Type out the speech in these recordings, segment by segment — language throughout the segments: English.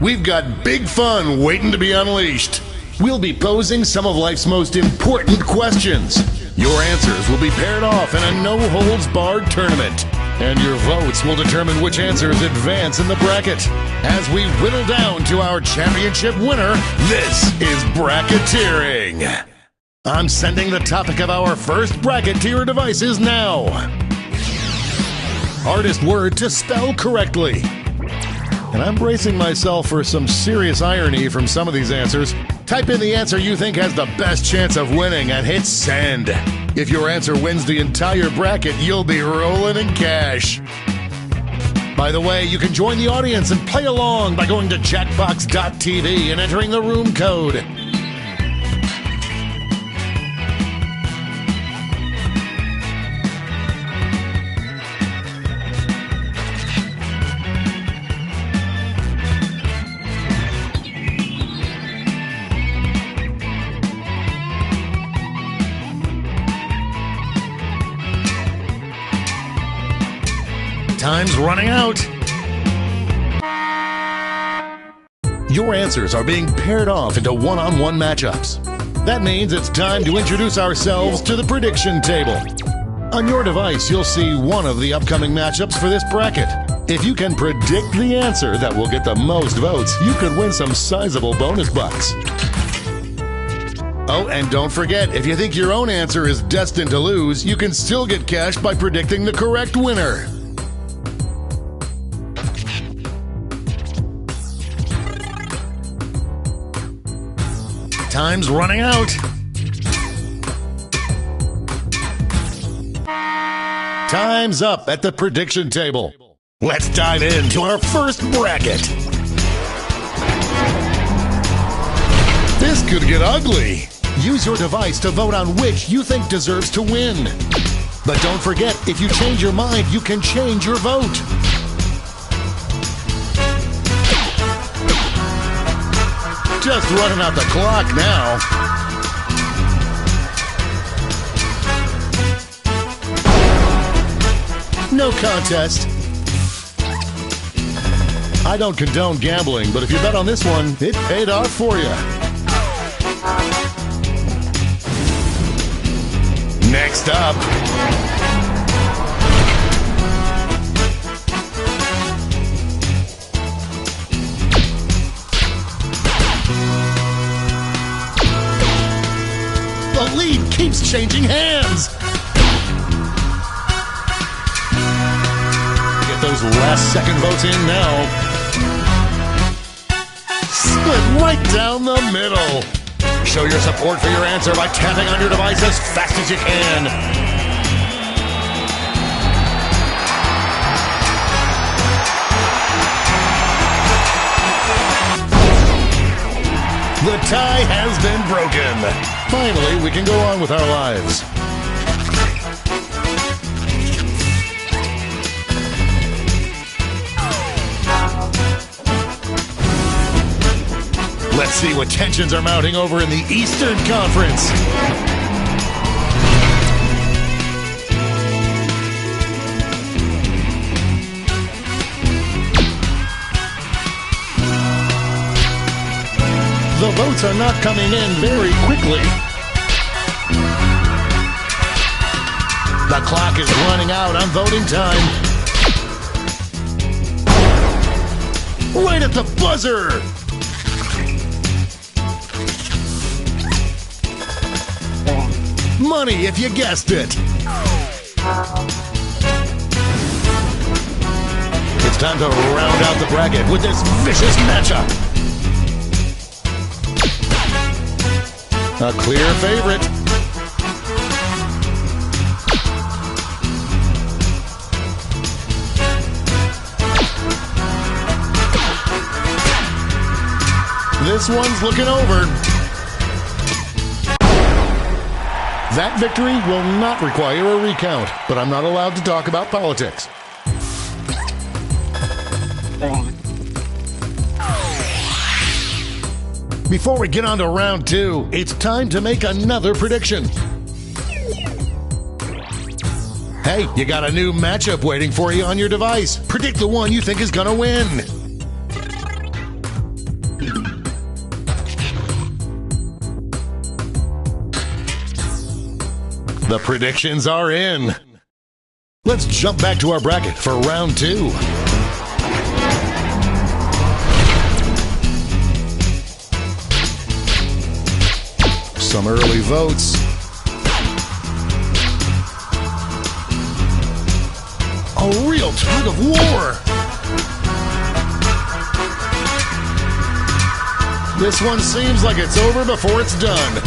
We've got big fun waiting to be unleashed. We'll be posing some of life's most important questions. Your answers will be paired off in a no-holds-barred tournament. And your votes will determine which answers advance in the bracket. As we whittle down to our championship winner, this is bracketeering. I'm sending the topic of our first bracket to your devices now. Hardest word to spell correctly. And I'm bracing myself for some serious irony from some of these answers. Type in the answer you think has the best chance of winning and hit send. If your answer wins the entire bracket, you'll be rolling in cash. By the way, you can join the audience and play along by going to jackbox.tv and entering the room code. Time's running out. Your answers are being paired off into one-on-one matchups. That means it's time to introduce ourselves to the prediction table. On your device, you'll see one of the upcoming matchups for this bracket. If you can predict the answer that will get the most votes, you could win some sizable bonus bucks. Oh, and don't forget, if you think your own answer is destined to lose, you can still get cash by predicting the correct winner. Time's running out. Time's up at the prediction table. Let's dive into our first bracket. This could get ugly. Use your device to vote on which you think deserves to win. But don't forget, if you change your mind, you can change your vote. Just running out the clock now. No contest. I don't condone gambling, but if you bet on this one, it paid off for you. Next up. The lead keeps changing hands. Get those last second votes in now. Split right down the middle. Show your support for your answer by tapping on your device as fast as you can. The tie has been broken. Finally, we can go on with our lives. Let's see what tensions are mounting over in the Eastern Conference. The votes are not coming in very quickly. The clock is running out on voting time. Right at the buzzer! Money if you guessed it. It's time to round out the bracket with this vicious matchup. A clear favorite. This one's looking over. That victory will not require a recount, but I'm not allowed to talk about politics. Before we get on to round two, it's time to make another prediction. Hey, you got a new matchup waiting for you on your device. Predict the one you think is gonna win. The predictions are in. Let's jump back to our bracket for round 2. Some early votes. A real tug of war. This one seems like it's over before it's done.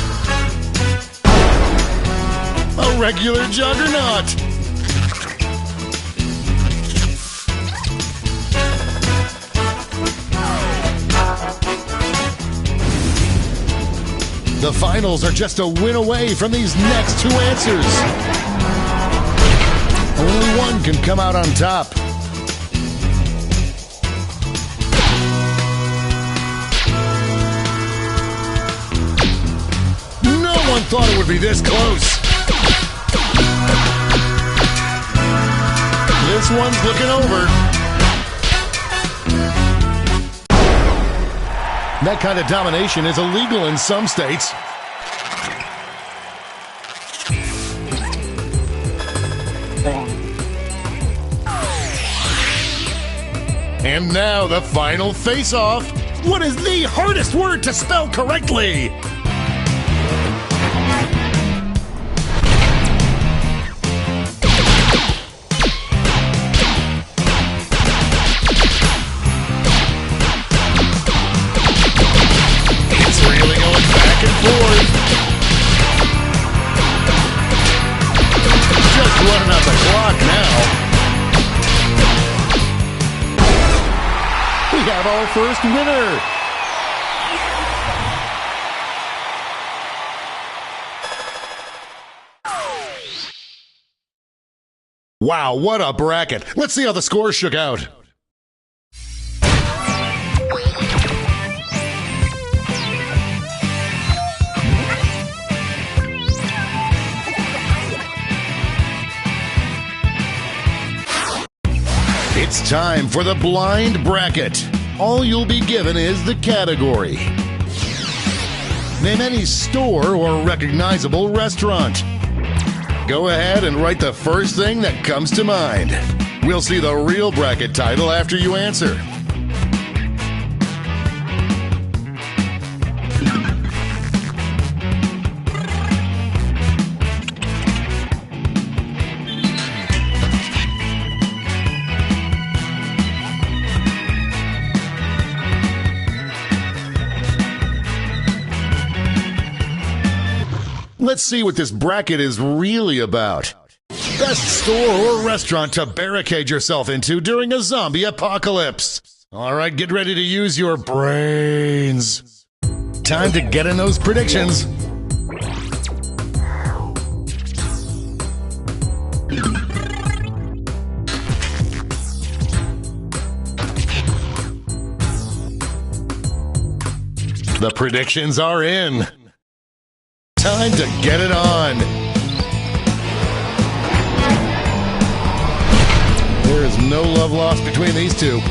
A regular juggernaut. The finals are just a win away from these next 2 answers. Only one can come out on top. No one thought it would be this close. This one's looking over. That kind of domination is illegal in some states. And now the final face-off. What is the hardest word to spell correctly? Running out the clock now. We have our first winner. Wow, what a bracket. Let's see how the scores shook out. It's time for the blind bracket. All you'll be given is the category. Name any store or recognizable restaurant. Go ahead and write the first thing that comes to mind. We'll see the real bracket title after you answer. Let's see what this bracket is really about. Best store or restaurant to barricade yourself into during a zombie apocalypse. All right, get ready to use your brains. Time to get in those predictions. The predictions are in. Time to get it on. There is no love lost between these two.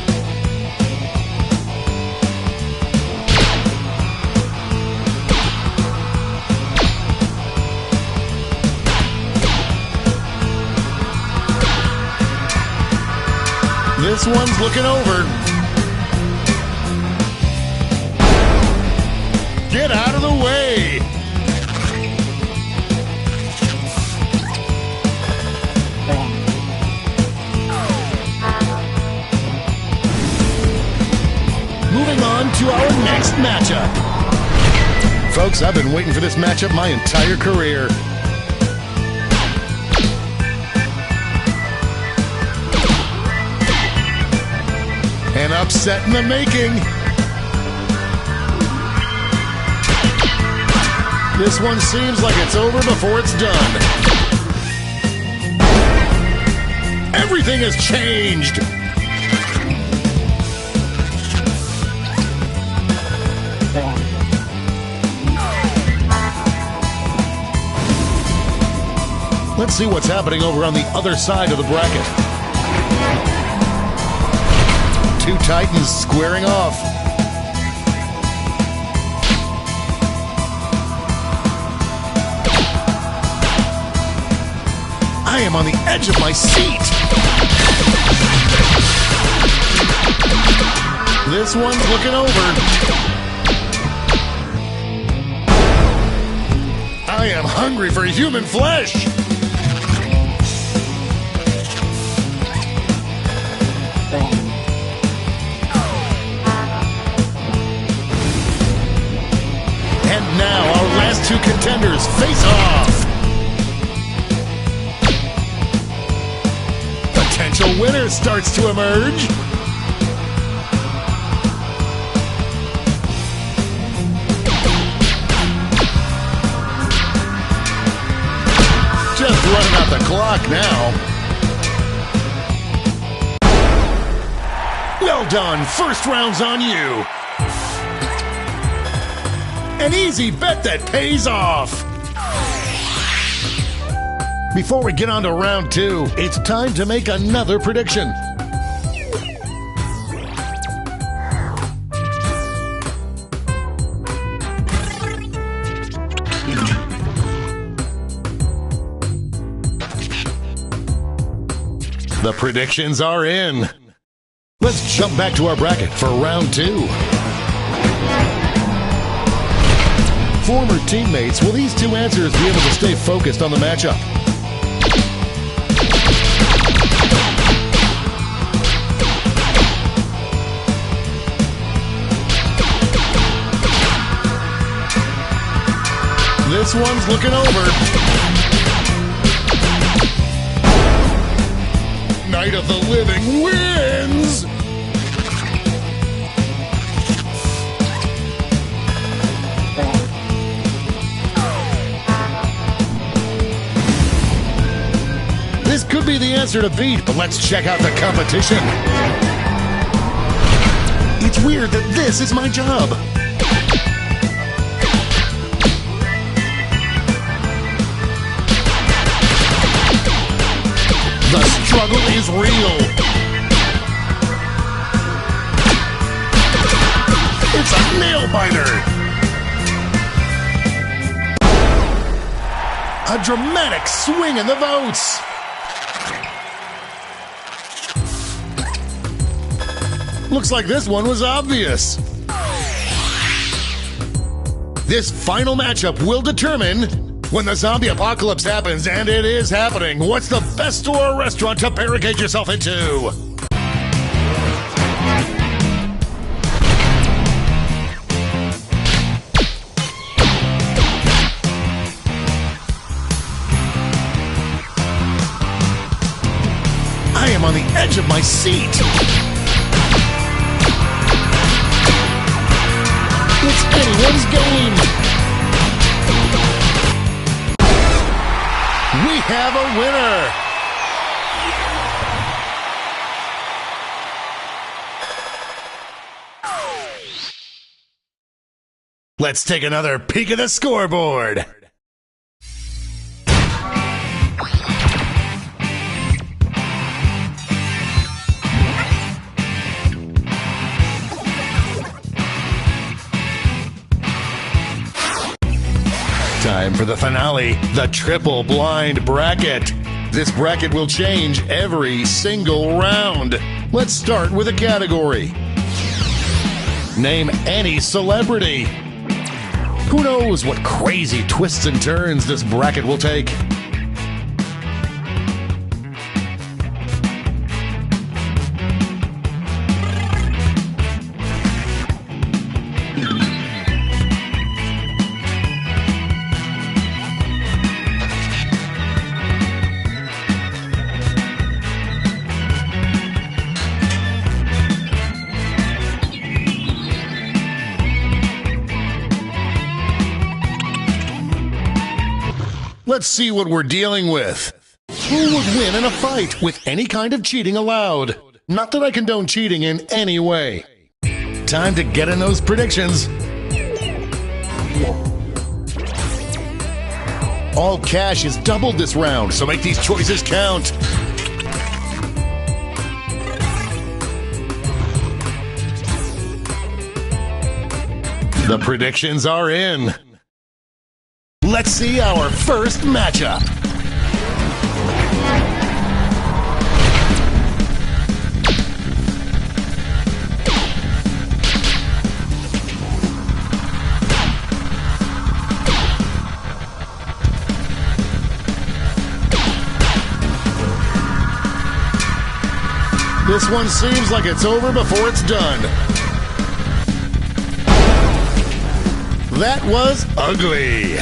This one's looking over. Get out of the way! Moving on to our next matchup. Folks, I've been waiting for this matchup my entire career. An upset in the making. This one seems like it's over before it's done. Everything has changed. Let's see what's happening over on the other side of the bracket. Two titans squaring off. am on the edge of my seat. This one's looking over. I am hungry for human flesh. And now our last two contenders face off. Potential winner starts to emerge. Just running out the clock now. Well done. First round's on you. An easy bet that pays off. Before we get on to round two, it's time to make another prediction. The predictions are in. Let's jump back to our bracket for round two. Former teammates, will these two answers be able to stay focused on the matchup? This one's looking over. Night of the Living wins! This could be the answer to beat, but let's check out the competition. It's weird that this is my job. The struggle is real. It's a nail biter. A dramatic swing in the votes. Looks like this one was obvious. This final matchup will determine when the zombie apocalypse happens, and it is happening. What's the best store or restaurant to barricade yourself into? I am on the edge of my seat. It's anyone's game. We have a winner. Let's take another peek at the scoreboard. Time for the finale, the triple blind bracket. This bracket will change every single round. Let's start with a category. Name any celebrity. Who knows what crazy twists and turns this bracket will take? Let's see what we're dealing with. Who would win in a fight with any kind of cheating allowed? Not that I condone cheating in any way. Time to get in those predictions. All cash is doubled this round, so make these choices count. The predictions are in. Let's see our first matchup. This one seems like it's over before it's done. That was ugly.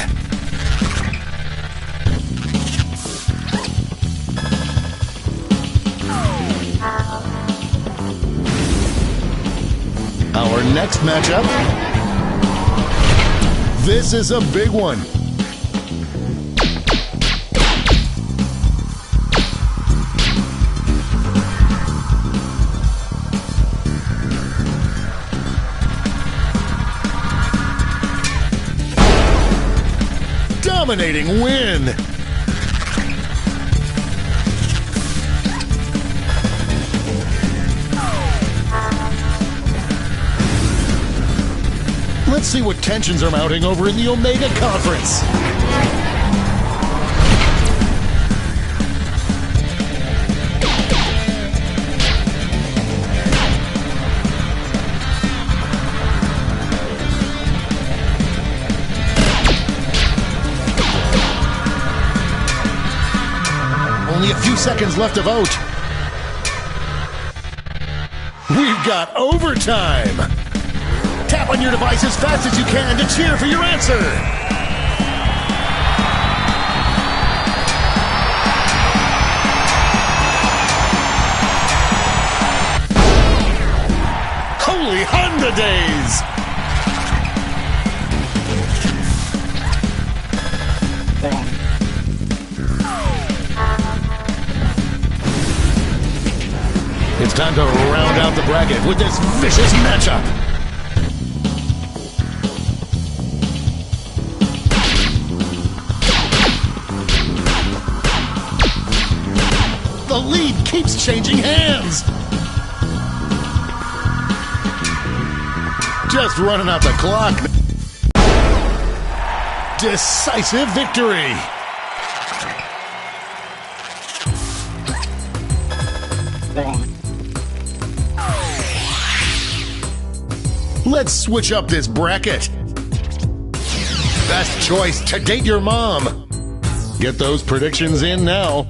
Our next matchup. This is a big one. Dominating win. Let's see what tensions are mounting over in the Omega Conference. Only a few seconds left to vote. We've got overtime. Tap on your device as fast as you can to cheer for your answer. Holy Honda days! It's time to round out the bracket with this vicious matchup. The lead keeps changing hands. Just running out the clock. Decisive victory. Let's switch up this bracket. Best choice to date your mom. Get those predictions in now.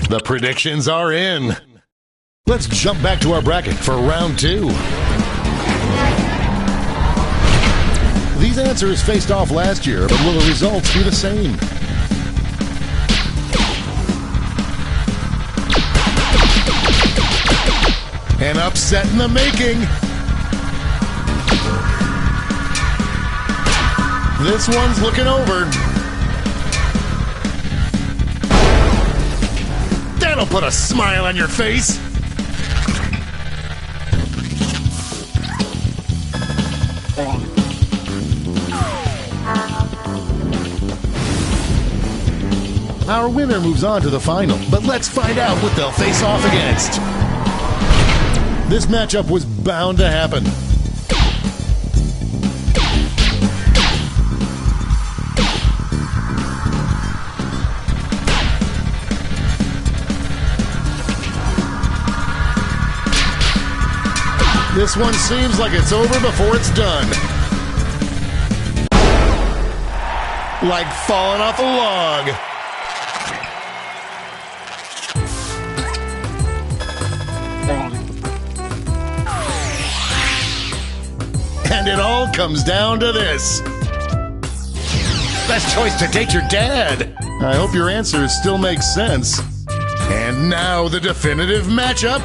The predictions are in. Let's jump back to our bracket for round 2. These answers faced off last year, but will the results be the same? An upset in the making. This one's looking over. That'll put a smile on your face. Our winner moves on to the final, but let's find out what they'll face off against. This matchup was bound to happen. This one seems like it's over before it's done. Like falling off a log. And it all comes down to this. Best choice to date your dad. I hope your answers still make sense. And now the definitive matchup.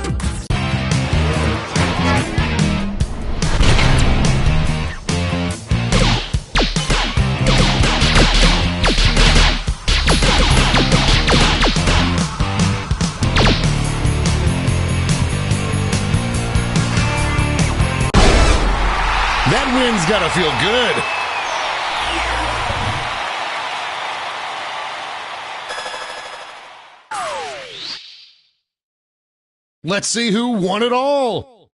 That win's gotta feel good. Let's see who won it all.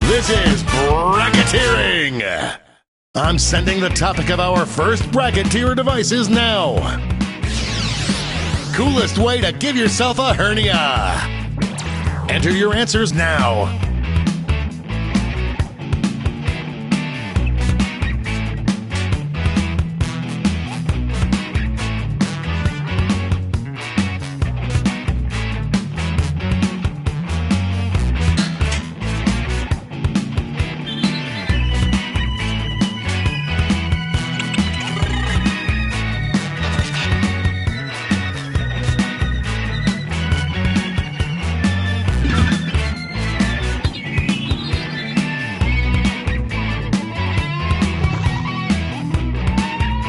This is bracketeering. I'm sending the topic of our first bracket to your devices now. Coolest way to give yourself a hernia. Enter your answers now.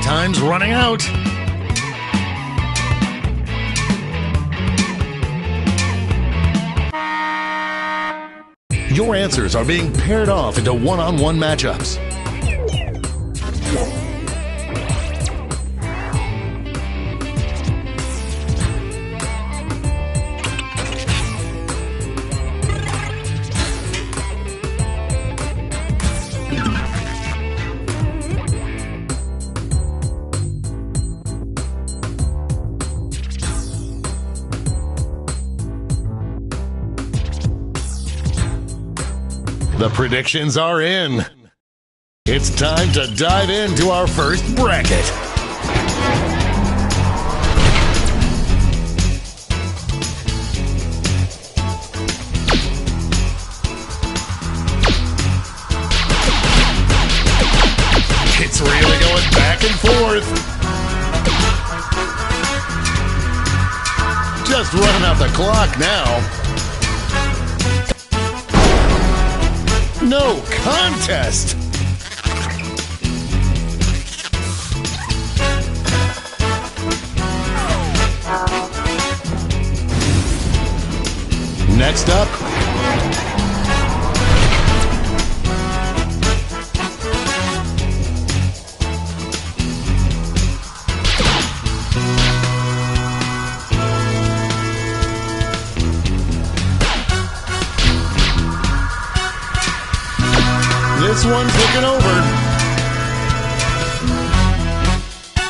Time's running out. Your answers are being paired off into one-on-one matchups. The predictions are in. It's time to dive into our first bracket. It's really going back and forth. Just running out the clock now. No contest! Next up, this one's looking over.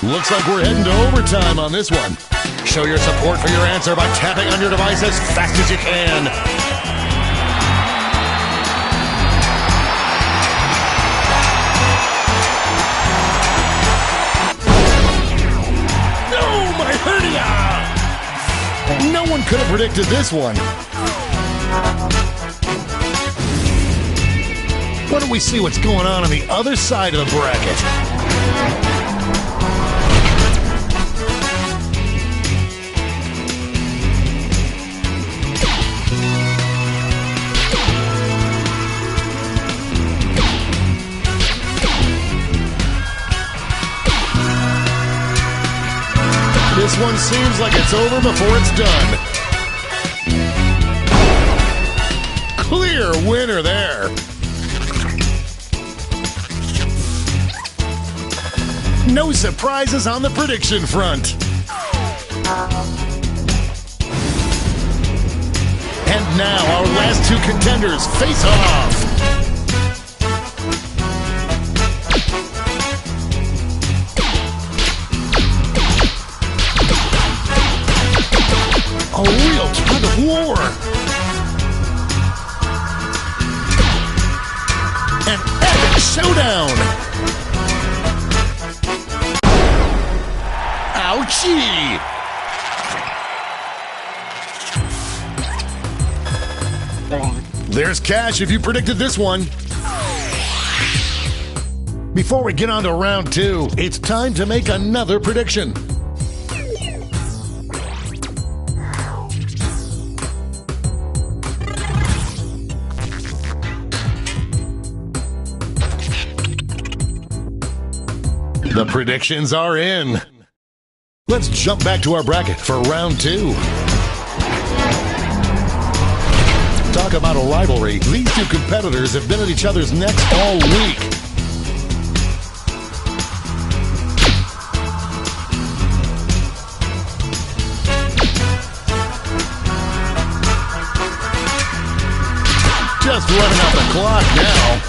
Looks like we're heading to overtime on this one. Show your support for your answer by tapping on your device as fast as you can. No, my hernia! No one could have predicted this one. Why don't we see what's going on the other side of the bracket? This one seems like it's over before it's done. Clear winner there. No surprises on the prediction front. And now our last two contenders face off. A real tug of war. An epic showdown. Ouchie! There's cash if you predicted this one. Before we get on to round two, it's time to make another prediction. predictions are in. Let's jump back to our bracket for round 2. Talk about a rivalry. These two competitors have been at each other's necks all week. Just running out the clock now.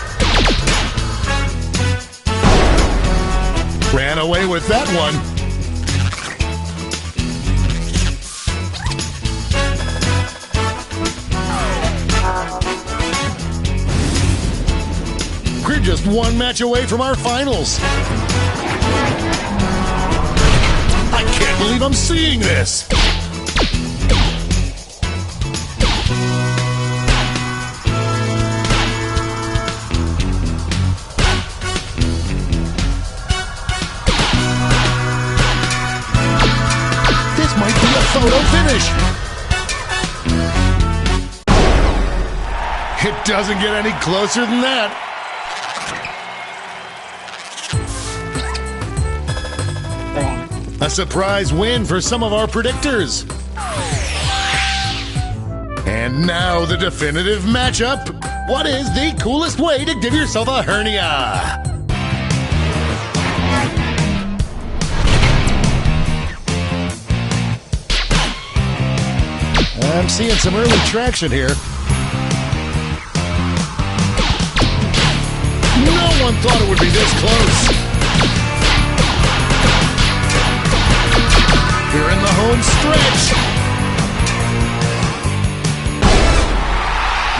Ran away with that one. We're just one match away from our finals. I can't believe I'm seeing this. This might be a photo finish. It doesn't get any closer than that. A surprise win for some of our predictors. And now the definitive matchup. What is the coolest way to give yourself a hernia? I'm seeing some early traction here. No one thought it would be this close. We're in the home stretch.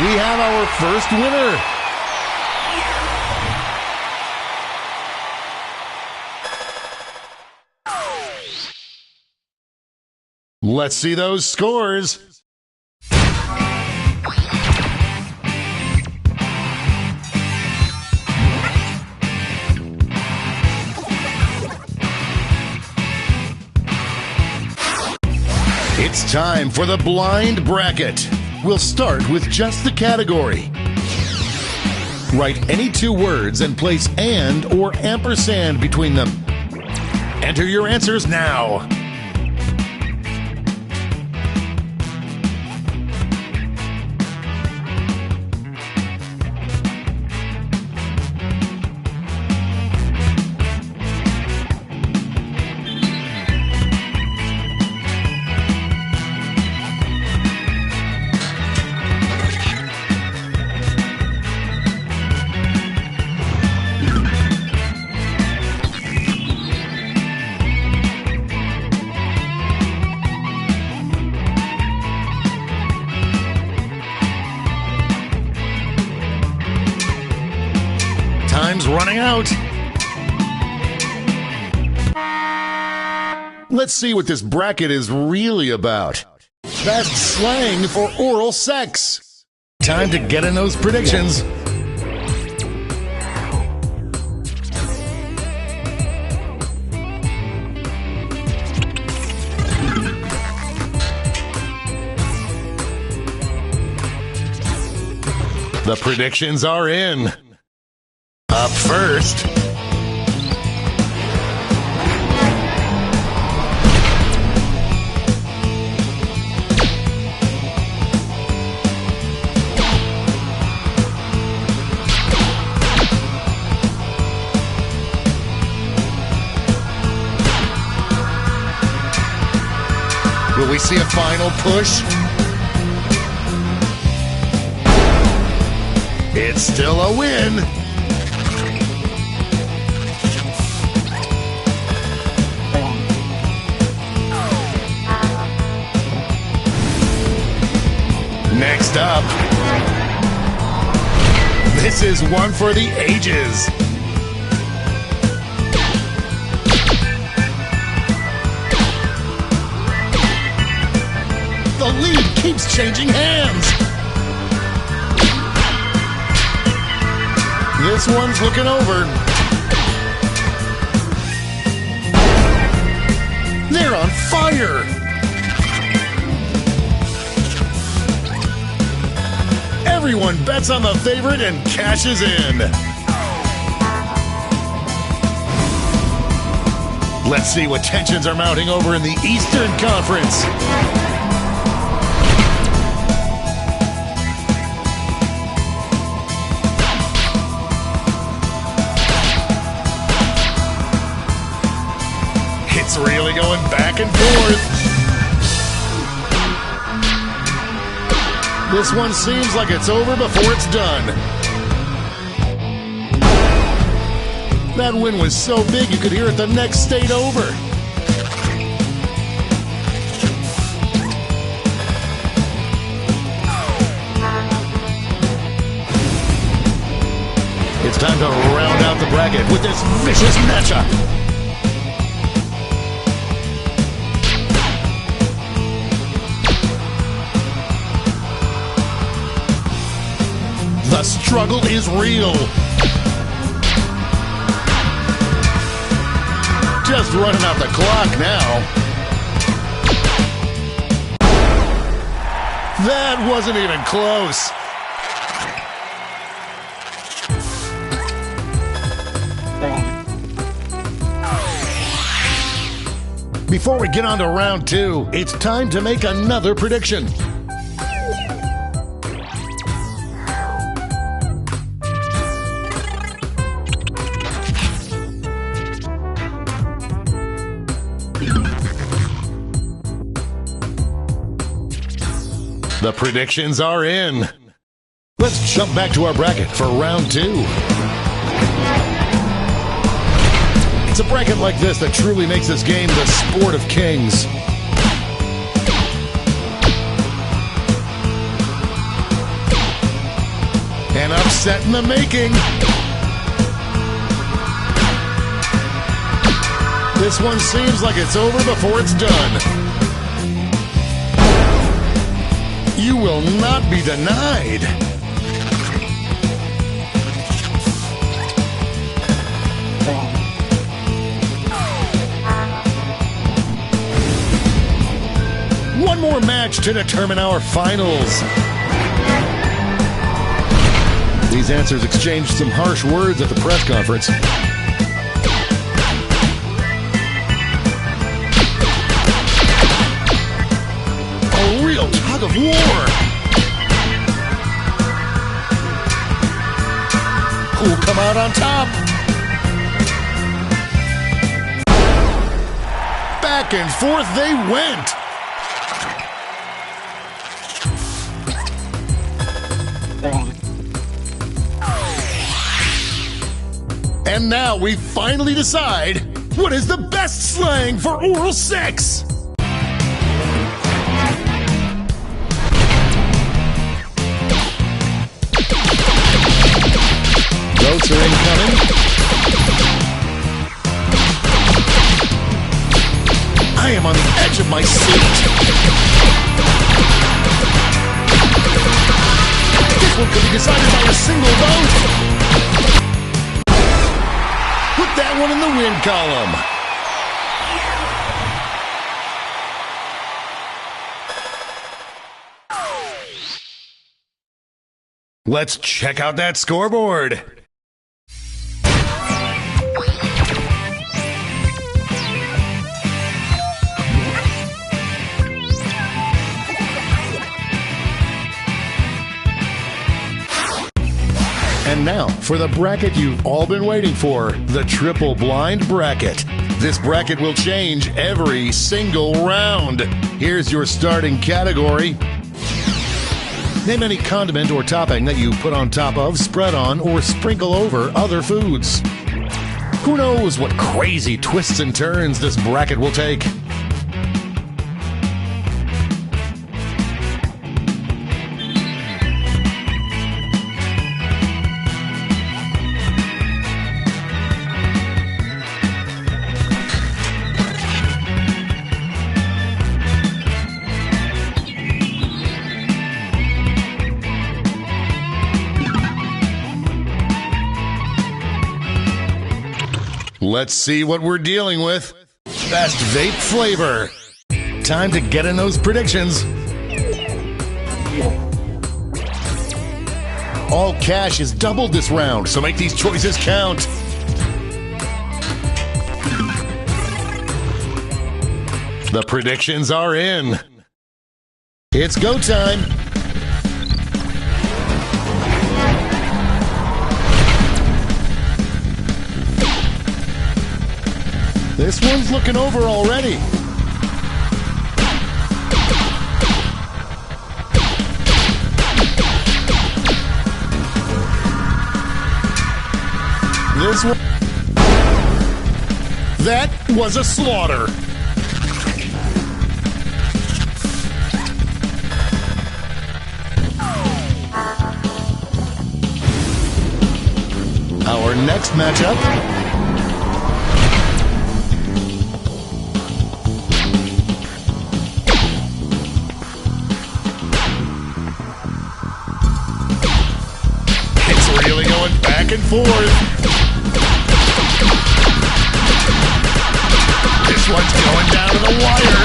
We have our first winner. Let's see those scores. It's time for the blind bracket. We'll start with just the category. Write any two words and place and or ampersand between them. Enter your answers now. Time's running out. Let's see what this bracket is really about. Best slang for oral sex. Time to get in those predictions. The predictions are in. Up first, will we see a final push? It's still a win. Next up, this is one for the ages. The lead keeps changing hands. This one's looking over. They're on fire. Everyone bets on the favorite and cashes in. Let's see what tensions are mounting over in the Eastern Conference. It's really going back and forth. This one seems like it's over before it's done. That win was so big you could hear it the next state over. It's time to round out the bracket with this vicious matchup. The struggle is real. Just running out the clock now. That wasn't even close. Before we get on to round two, it's time to make another prediction. The predictions are in. Let's jump back to our bracket for round two. It's a bracket like this that truly makes this game the sport of kings. An upset in the making. This one seems like it's over before it's done. You will not be denied. One more match to determine our finals. These answers exchanged some harsh words at the press conference. A real tug of war. Who'll come out on top? Back and forth they went. And now we finally decide what is the best slang for oral sex. Votes are incoming. I am on the edge of my seat. This one could be decided by a single vote. Put that one in the win column. Let's check out that scoreboard. And now, for the bracket you've all been waiting for, the triple blind bracket. This bracket will change every single round. Here's your starting category. Name any condiment or topping that you put on top of, spread on, or sprinkle over other foods. Who knows what crazy twists and turns this bracket will take? Let's see what we're dealing with. Best vape flavor. Time to get in those predictions. All cash is doubled this round, so make these choices count. The predictions are in. It's go time. This one's looking over already. This one. That was a slaughter. Our next matchup. It's really going back and forth. This one's going down to the wire.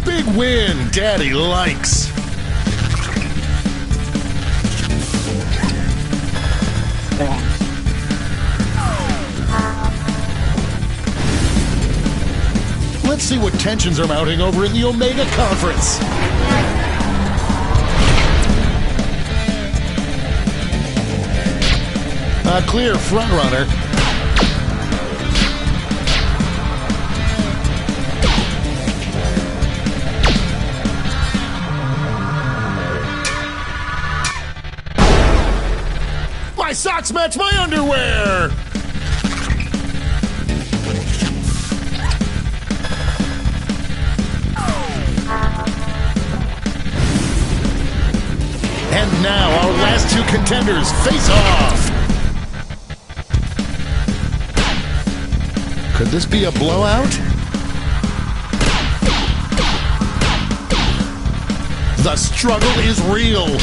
Big win, Daddy likes. Let's see what tensions are mounting over in the Omega Conference. A clear frontrunner. My socks match my underwear! And now our last two contenders face off! Could this be a blowout? The struggle is real!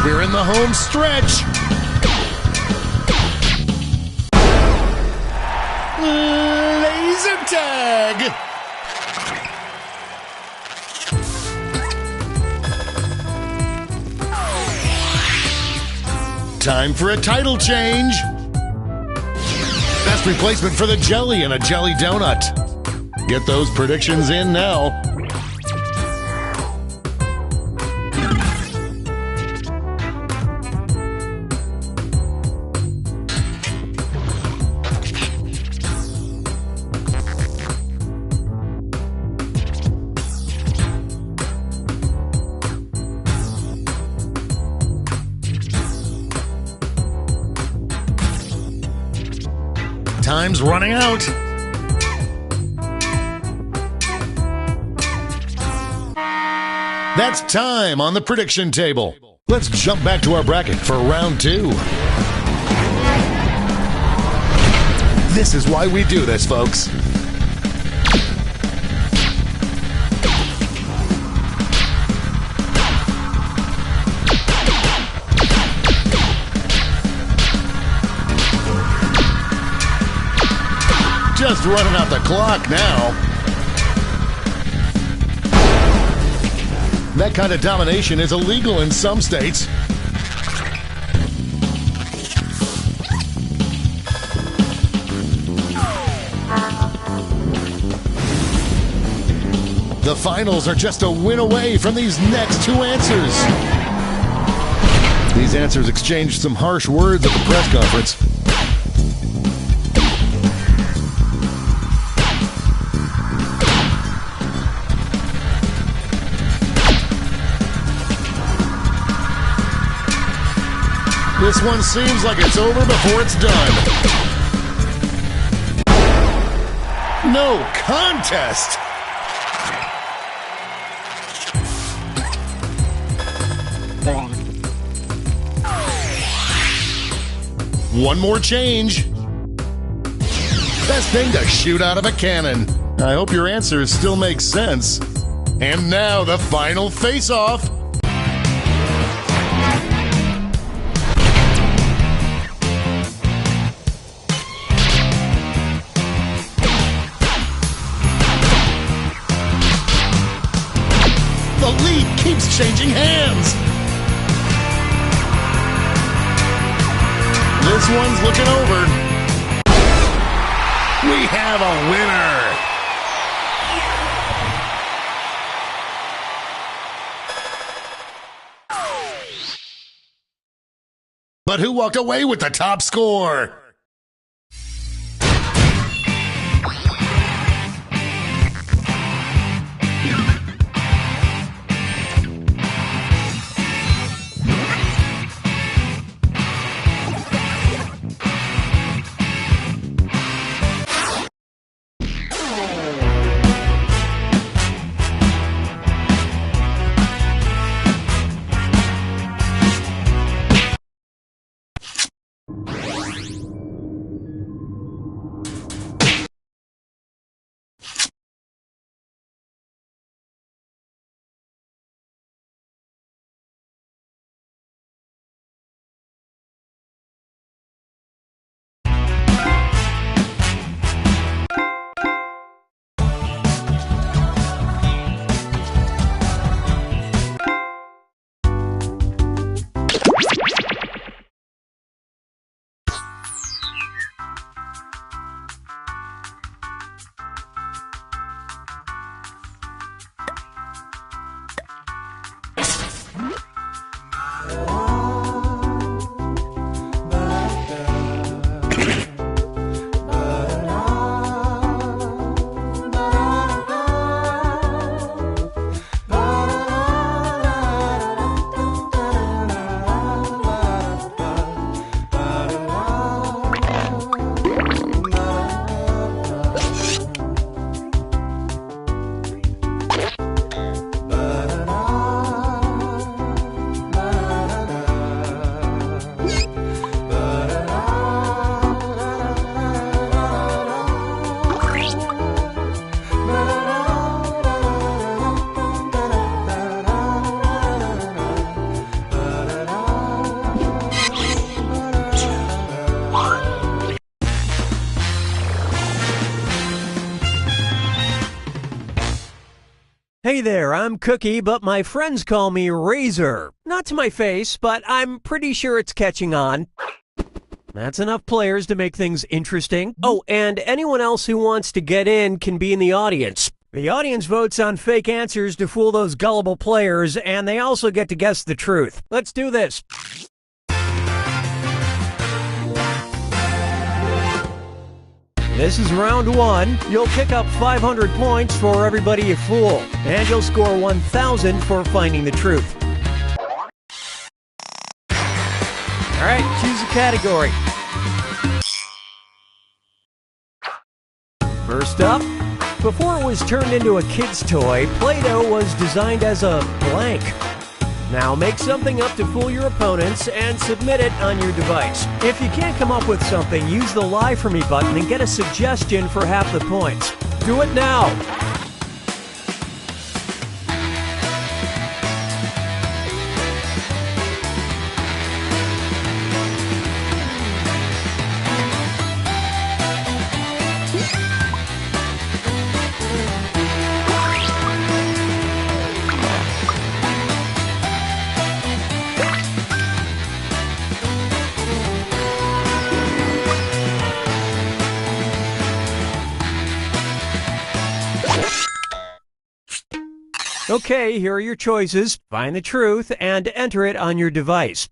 We're in the home stretch. Laser tag. Time for a title change. Best replacement for the jelly and a jelly donut. Get those predictions in now. Time's running out. That's time on the prediction table. Let's jump back to our bracket for round 2. This is why we do this, folks. Just running out the clock now. That kind of domination is illegal in some states. The finals are just a win away from these next two answers. These answers exchanged some harsh words at the press conference. This one seems like it's over before it's done. No contest! One more change. Best thing to shoot out of a cannon. I hope your answers still make sense. And now the final face-off. The lead keeps changing hands. This one's looking over. We have a winner. But who walked away with the top score? Hey there, I'm Cookie, but my friends call me Razor. Not to my face, but I'm pretty sure it's catching on. That's enough players to make things interesting. Oh, and anyone else who wants to get in can be in the audience. The audience votes on fake answers to fool those gullible players, and they also get to guess the truth. Let's do this. This is round one. You'll pick up 500 points for everybody you fool, and you'll score 1,000 for finding the truth. All right, choose a category. First up, before it was turned into a kid's toy, Play-Doh was designed as a blank. Now make something up to fool your opponents and submit it on your device. If you can't come up with something, use the Lie For Me button and get a suggestion for half the points. Do it now! Okay, here are your choices. Find the truth and enter it on your device.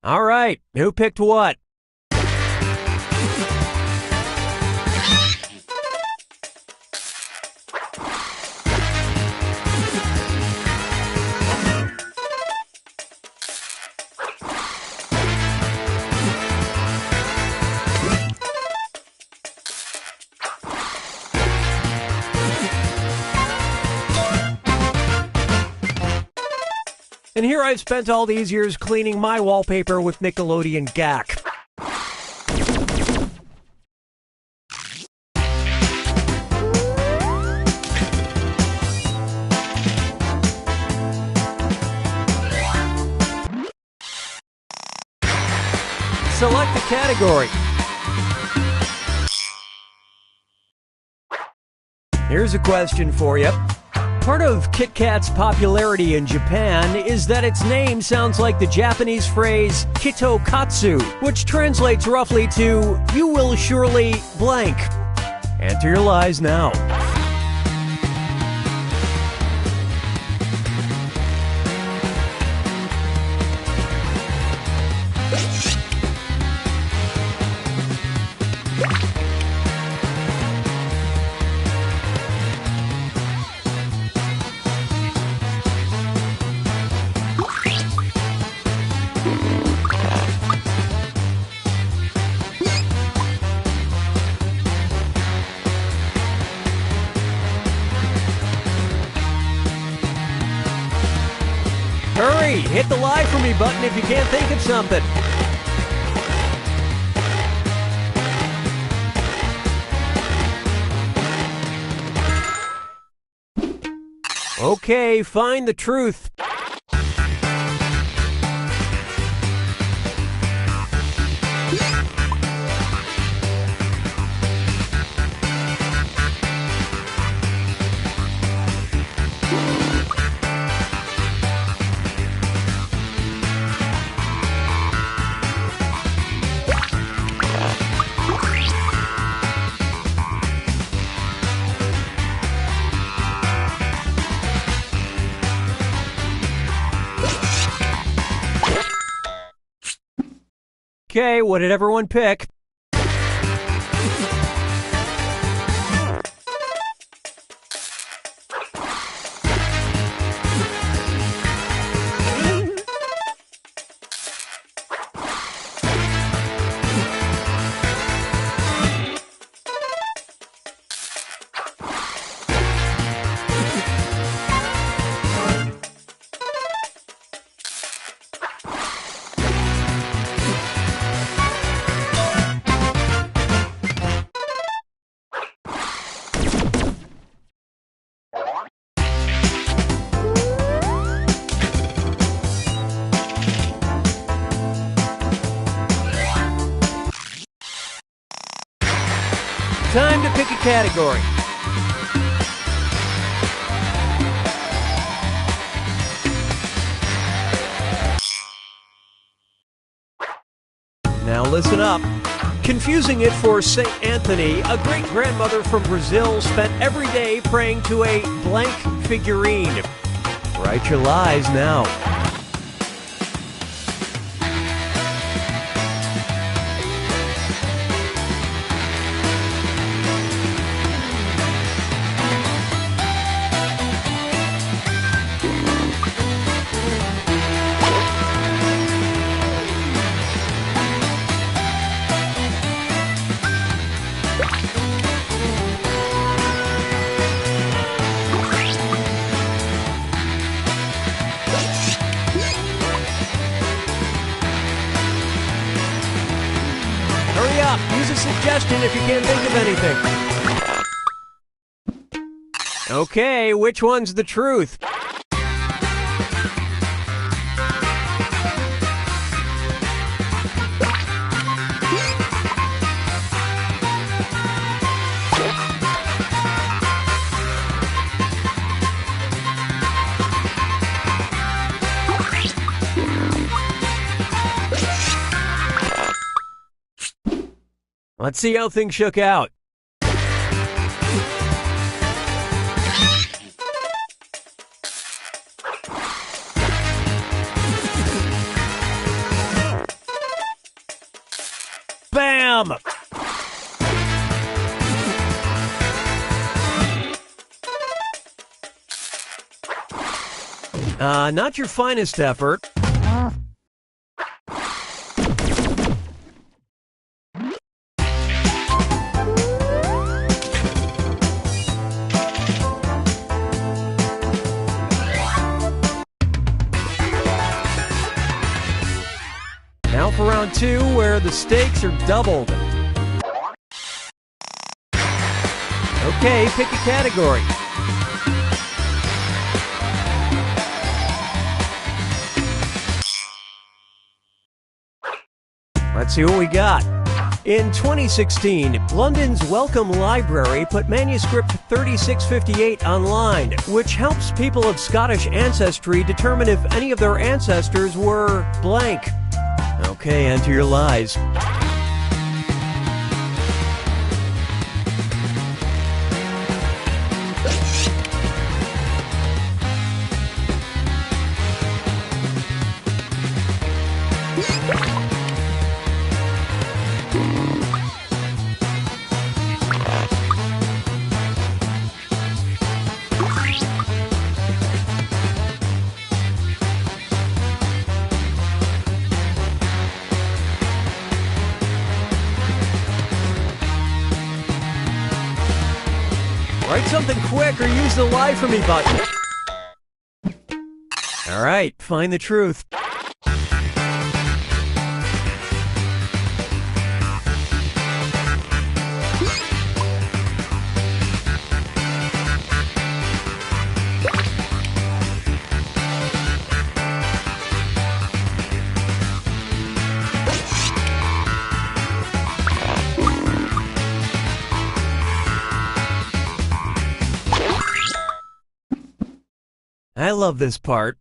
All right, who picked what? And here I've spent all these years cleaning my wallpaper with Nickelodeon Gack. select a category. Here's a question for you. Part of Kit Kat's popularity in Japan is that its name sounds like the Japanese phrase kitokatsu, which translates roughly to, "You will surely blank." Enter your lies now. Hurry, hit the lie for me button if you can't think of something. Okay, find the truth. Okay, what did everyone pick? Time to pick a category. Now listen up. Confusing it for St. Anthony, a great-grandmother from Brazil spent every day praying to a blank figurine. Write your lies now. Hurry up, use a suggestion if you can't think of anything. Okay, which one's the truth? Let's see how things shook out. Bam! Not your finest effort. Now for round two, where the stakes are doubled. Okay, pick a category. Let's see what we got. In 2016, London's Wellcome Library put manuscript 3658 online, which helps people of Scottish ancestry determine if any of their ancestors were blank. Okay, enter your lies. Write something quick or use the lie for me button. All right, find the truth. I love this part.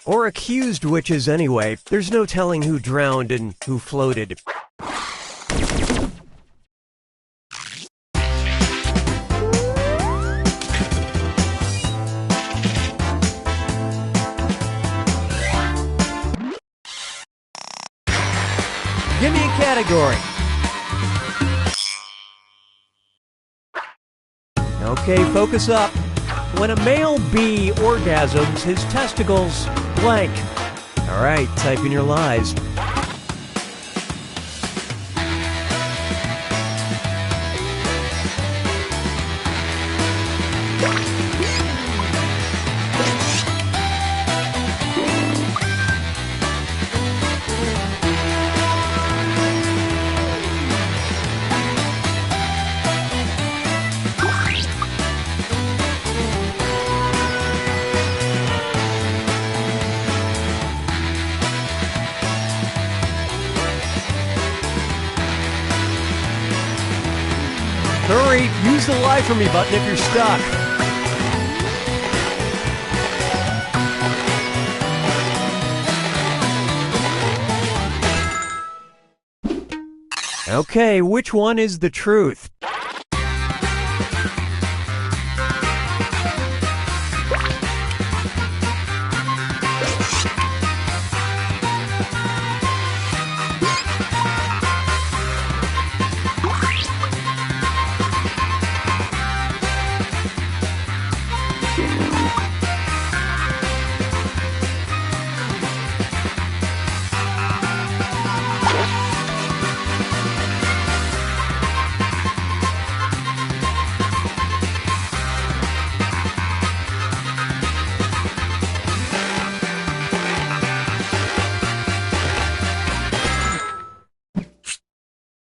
Or accused witches anyway. There's no telling who drowned and who floated. Give me a category. Okay, focus up. When a male bee orgasms, his testicles blank. All right, type in your lies. Hurry, use the lie for me button if you're stuck. Okay, which one is the truth?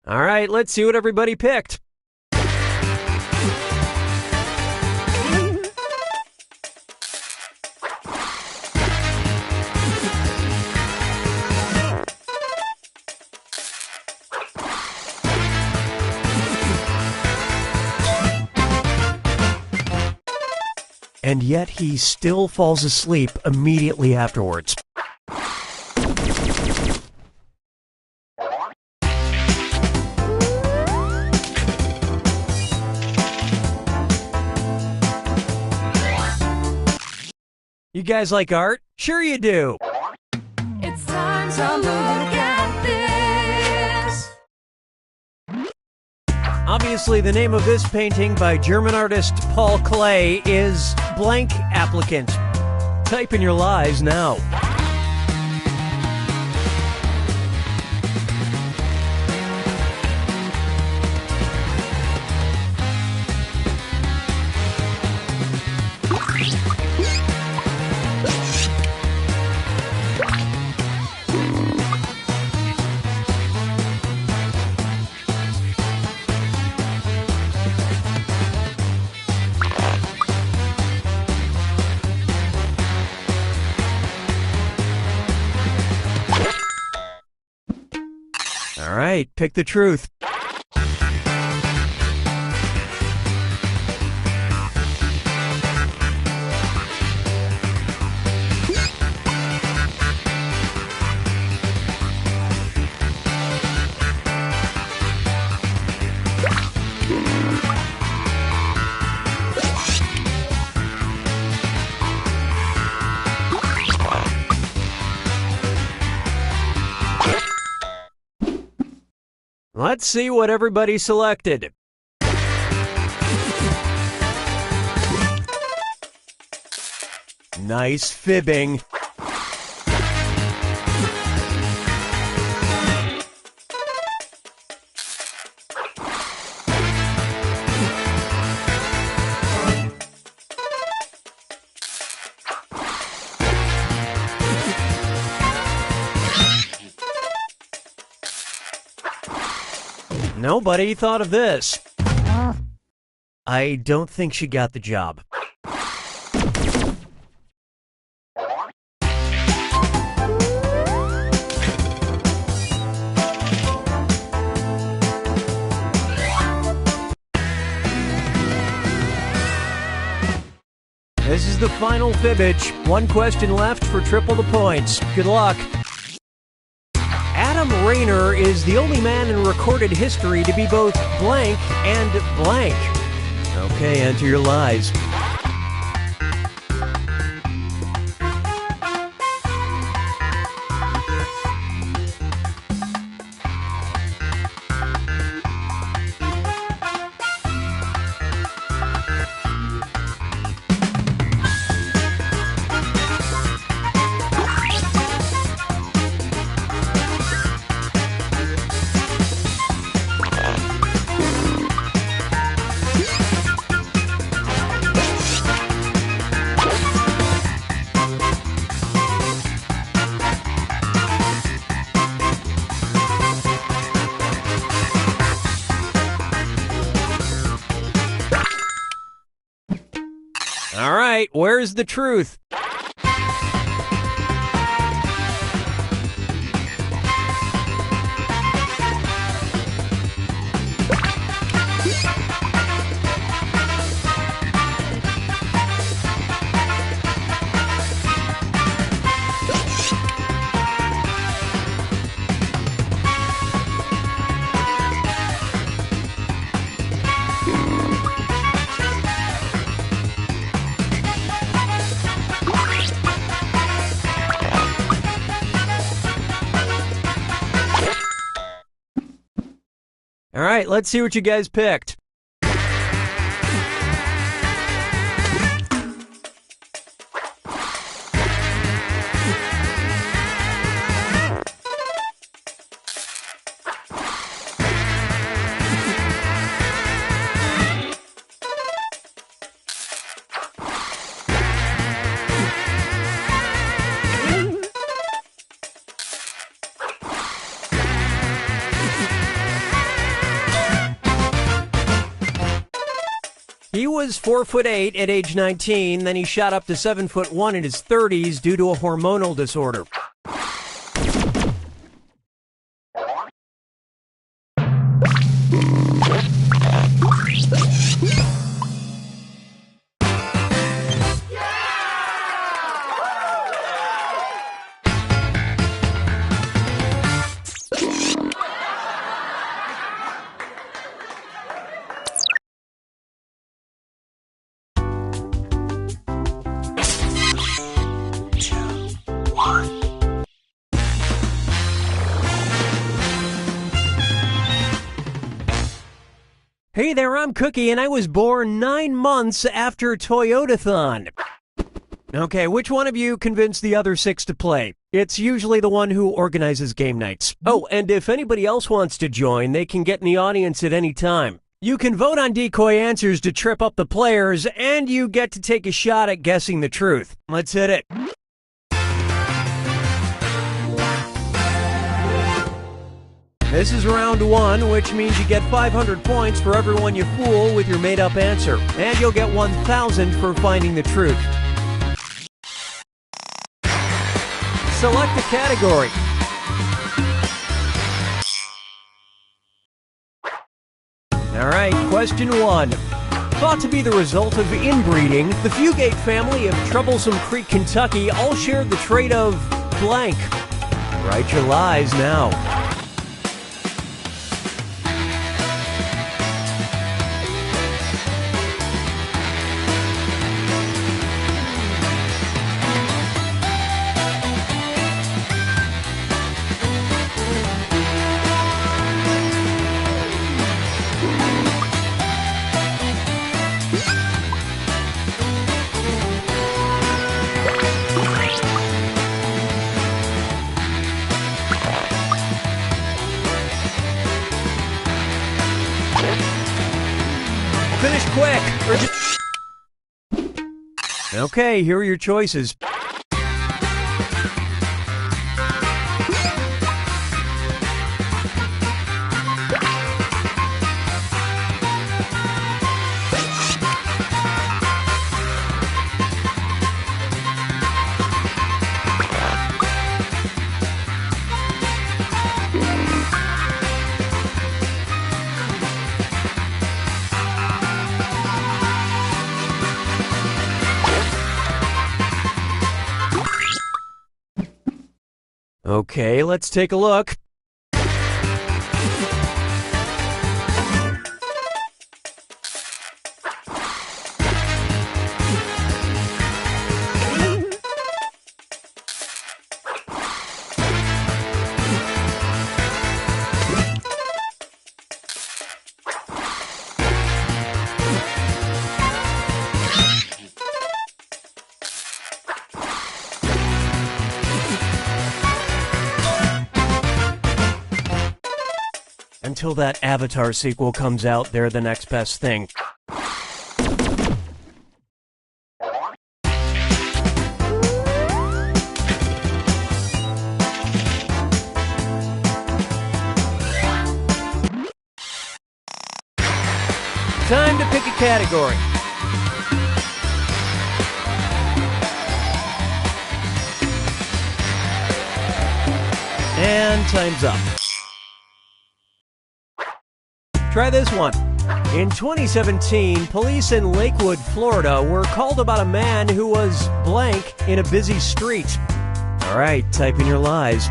All right, let's see what everybody picked. And yet he still falls asleep immediately afterwards. You guys like art? Sure you do. It's time to look at this. Obviously, the name of this painting by German artist Paul Klee is Blank Applicant. Type in your lies now. right, pick the truth. Let's see what everybody selected. Nice fibbing. Nobody thought of this. I don't think she got the job. This is the final fibbage. One question left for triple the points. Good luck. Adam Rayner is the only man in recorded history to be both blank and blank. Okay, enter your lies. All right, where's the truth? All right, let's see what you guys picked. He was 4'8" at age 19, then he shot up to 7'1" in his 30s due to a hormonal disorder. Hey there, I'm Cookie, and I was born 9 months after Toyotathon. Okay, which one of you convinced the other 6 to play? It's usually the one who organizes game nights. Oh, and if anybody else wants to join, they can get in the audience at any time. You can vote on decoy answers to trip up the players, and you get to take a shot at guessing the truth. Let's hit it. This is round 1, which means you get 500 points for everyone you fool with your made-up answer, and you'll get 1,000 for finding the truth. Select a category. All right, question 1. Thought to be the result of inbreeding, the Fugate family of Troublesome Creek, Kentucky all shared the trait of blank. Write your lies now. Finish quick, or just... Okay, here are your choices. Okay, let's take a look. Until that Avatar sequel comes out, they're the next best thing. Time to pick a category. And time's up. Try this one. In 2017, police in Lakewood, Florida were called about a man who was blank in a busy street. All right, type in your lies.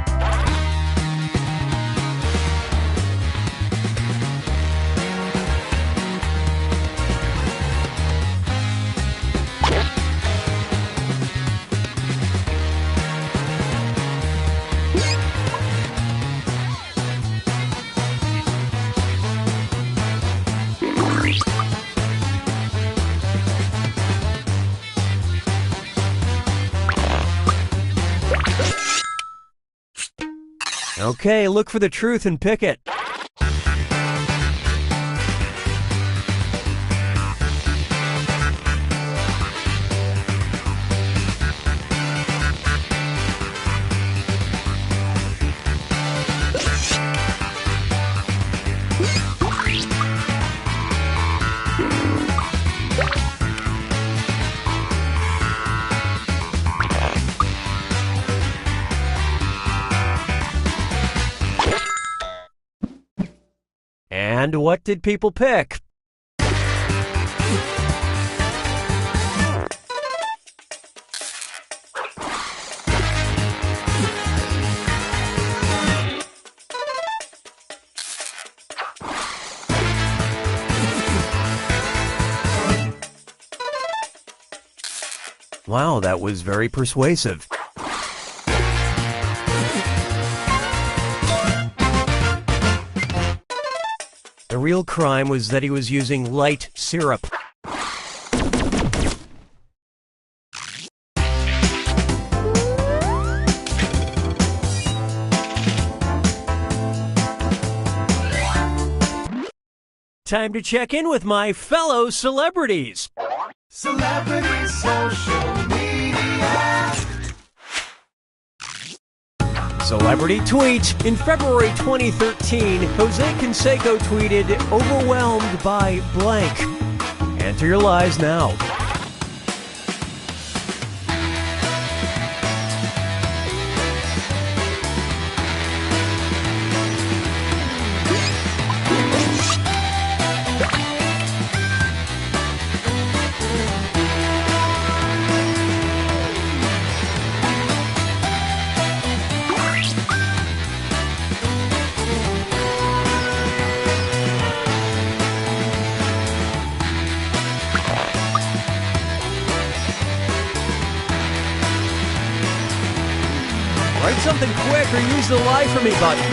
Okay, look for the truth and pick it. And what did people pick? Wow, that was very persuasive. The real crime was that he was using light syrup. Time to check in with my fellow celebrities. Celebrity social media. Celebrity tweet. In February 2013, Jose Canseco tweeted, "Overwhelmed by blank." Enter your lies now. something quick or use the Lie For Me button.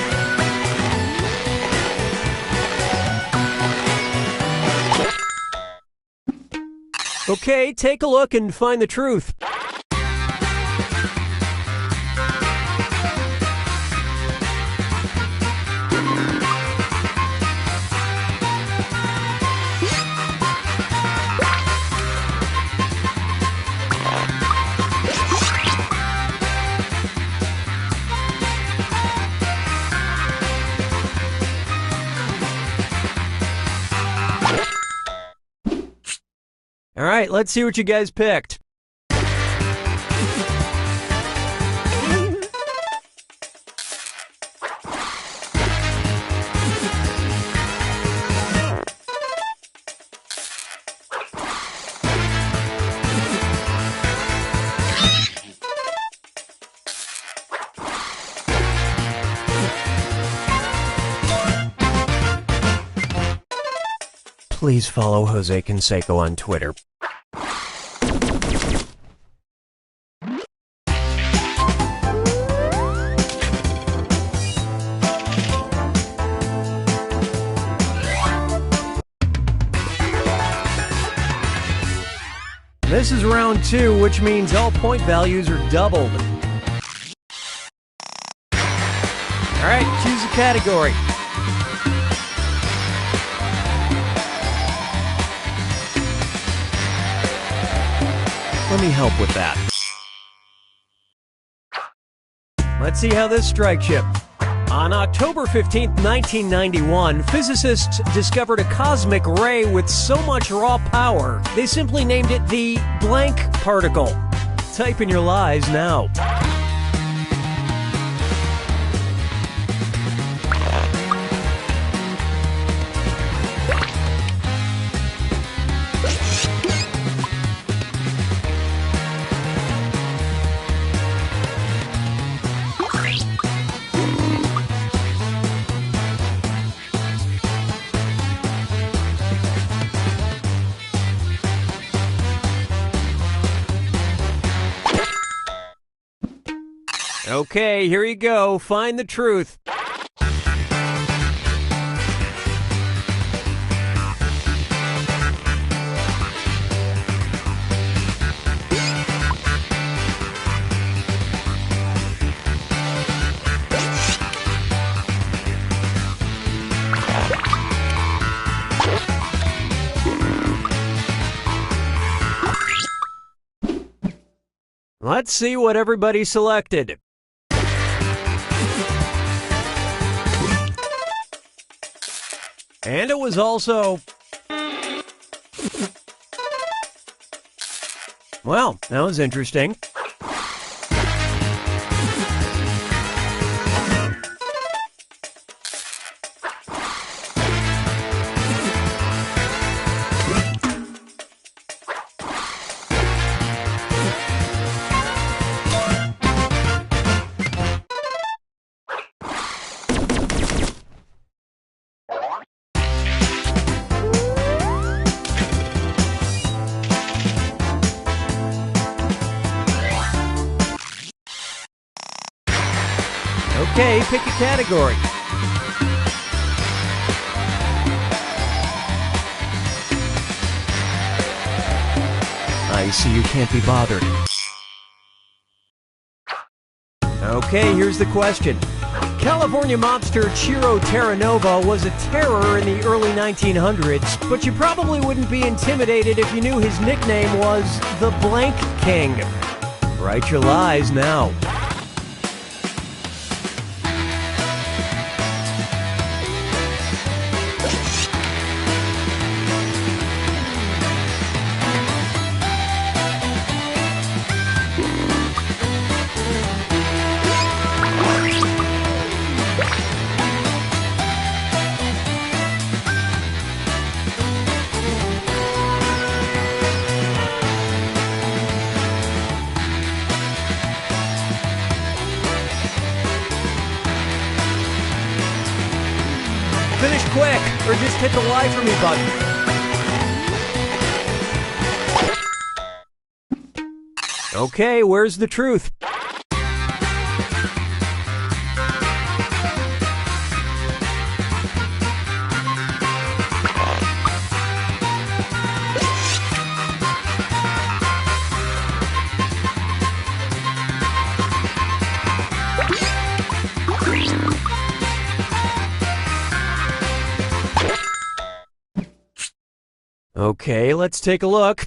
Okay, take a look and find the truth. All right, let's see what you guys picked. Please follow Jose Canseco on Twitter. This is round 2, which means all point values are doubled. All right, choose a category. Let me help with that. Let's see how this strikes you. On October 15, 1991, physicists discovered a cosmic ray with so much raw power, they simply named it the blank particle. Type in your lies now. Okay, here you go. Find the truth. Let's see what everybody selected. And it was also... Well, that was interesting. Okay, pick a category. I see you can't be bothered. Okay, here's the question. California mobster Ciro Terranova was a terror in the early 1900s, but you probably wouldn't be intimidated if you knew his nickname was the Blank King. Write your lies now. Finish quick, or just hit the Lie For Me button. Okay, where's the truth? Okay, let's take a look.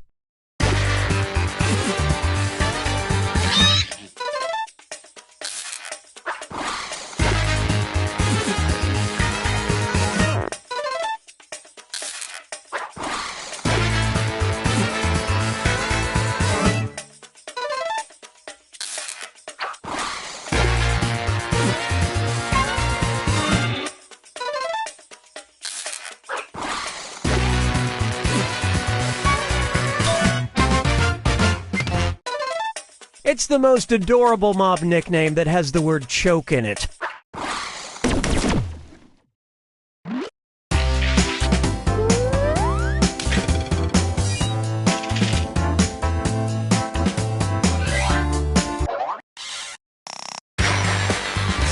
It's the most adorable mob nickname that has the word choke in it.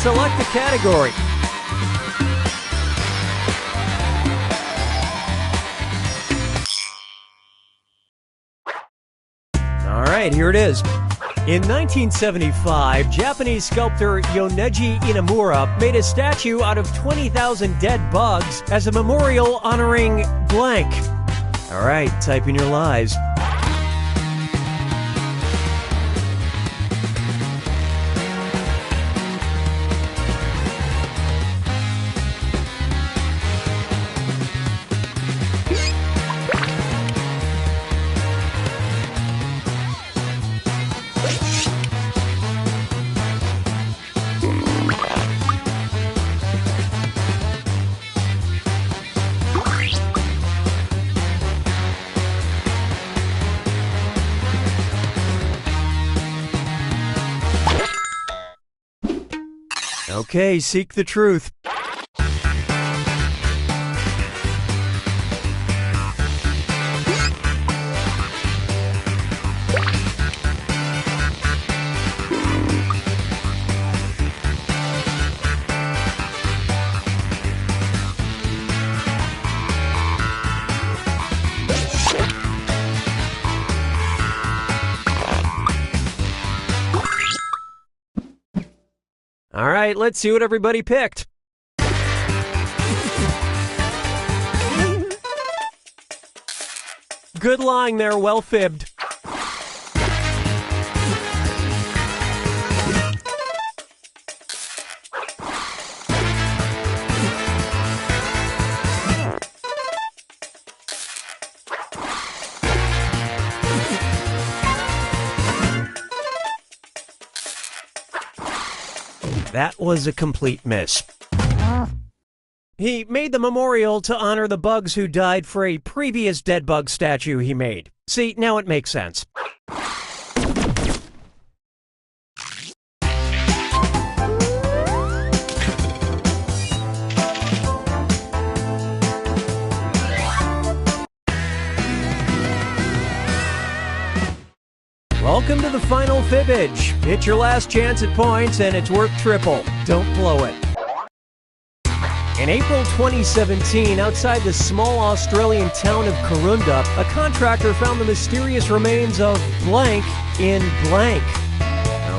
Select a category. All right, here it is. In 1975, Japanese sculptor Yoneji Inamura made a statue out of 20,000 dead bugs as a memorial honoring blank. All right, type in your lies. Okay, seek the truth. All right, let's see what everybody picked. Good lying there, well fibbed. That was a complete miss. He made the memorial to honor the bugs who died for a previous dead bug statue he made. See, now it makes sense. Welcome to the final fibbage. It's your last chance at points, and it's worth triple. Don't blow it. In April 2017, outside the small Australian town of Corunda, a contractor found the mysterious remains of blank in blank.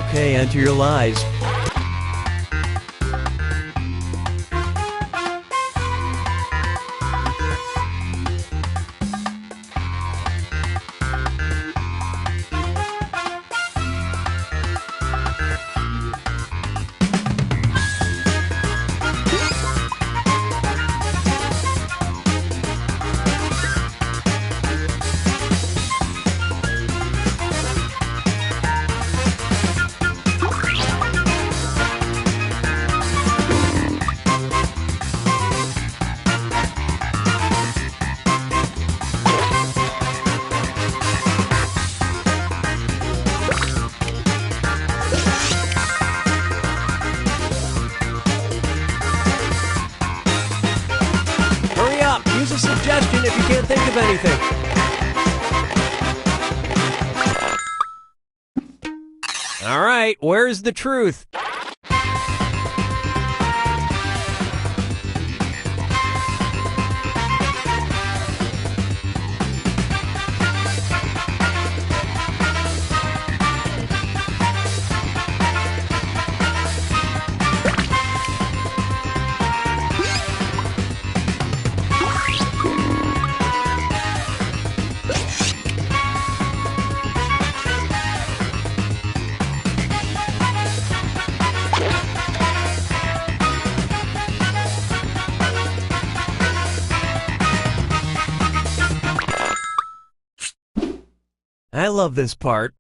Okay, enter your lies. Use a suggestion if you can't think of anything. All right, where's the truth? I love this part.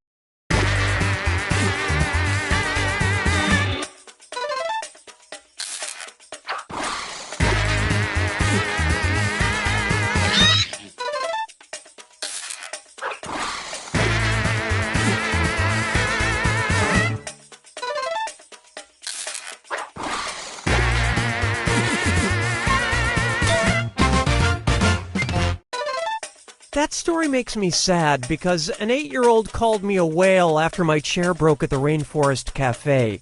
That story makes me sad because an 8-year-old called me a whale after my chair broke at the Rainforest Cafe.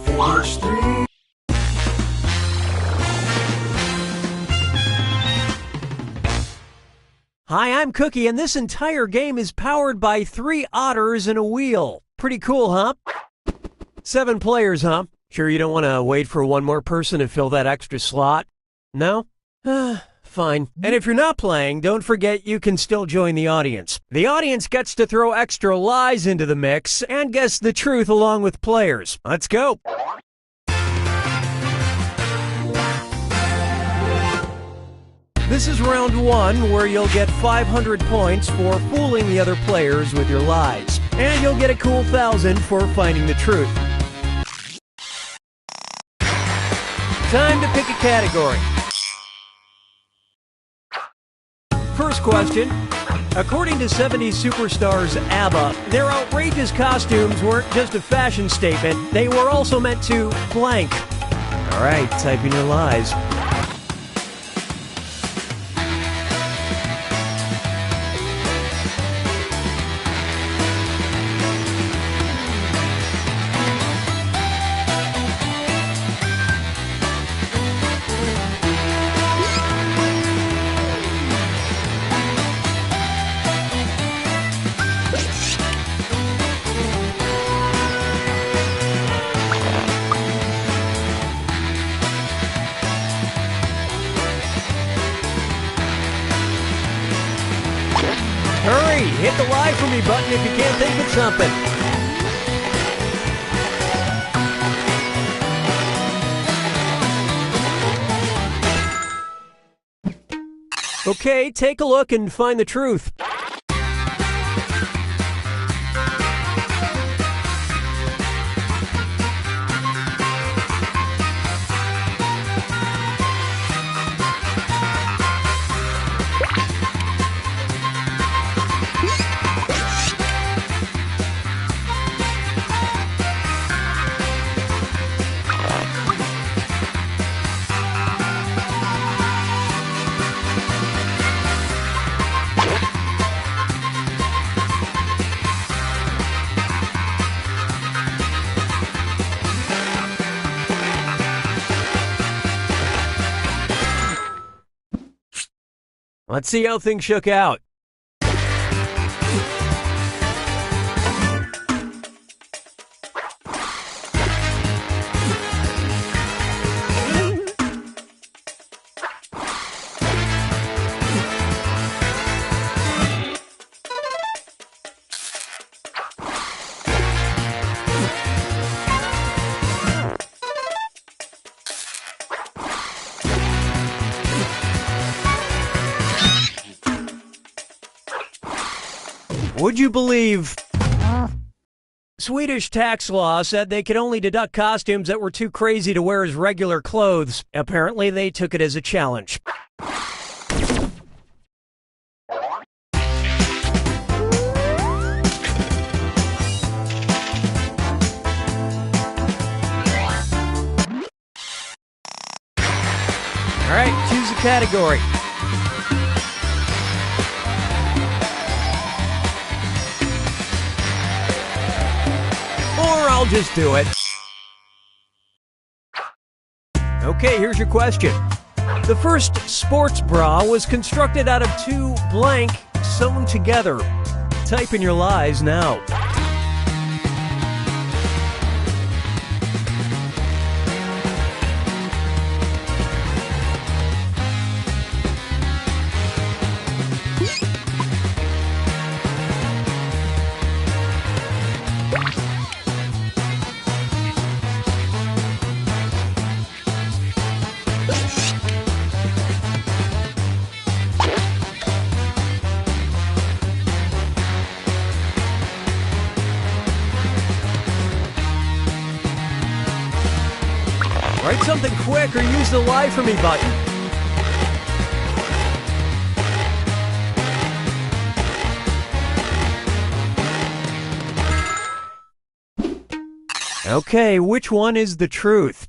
Finish 3. Hi, I'm Cookie, and this entire game is powered by 3 otters and a wheel. Pretty cool, huh? 7 players, huh? Sure you don't want to wait for one more person to fill that extra slot? No? Fine. And if you're not playing, don't forget you can still join the audience. The audience gets to throw extra lies into the mix and guess the truth along with players. Let's go. This is round 1, where you'll get 500 points for fooling the other players with your lies. And you'll get a cool 1,000 for finding the truth. Time to pick a category. First question. According to 70s superstars ABBA, their outrageous costumes weren't just a fashion statement, they were also meant to blank. Alright, type in your lies. Hurry! Hit the lie for me button if you can't think of something. Okay, take a look and find the truth. Let's see how things shook out. Would you believe Swedish tax law said they could only deduct costumes that were too crazy to wear as regular clothes? Apparently, they took it as a challenge. All right, choose a category. Or I'll just do it. Okay, here's your question. The first sports bra was constructed out of two blank sewn together. Type in your lies now. Write something quick or use the Lie For Me button. Okay, which one is the truth?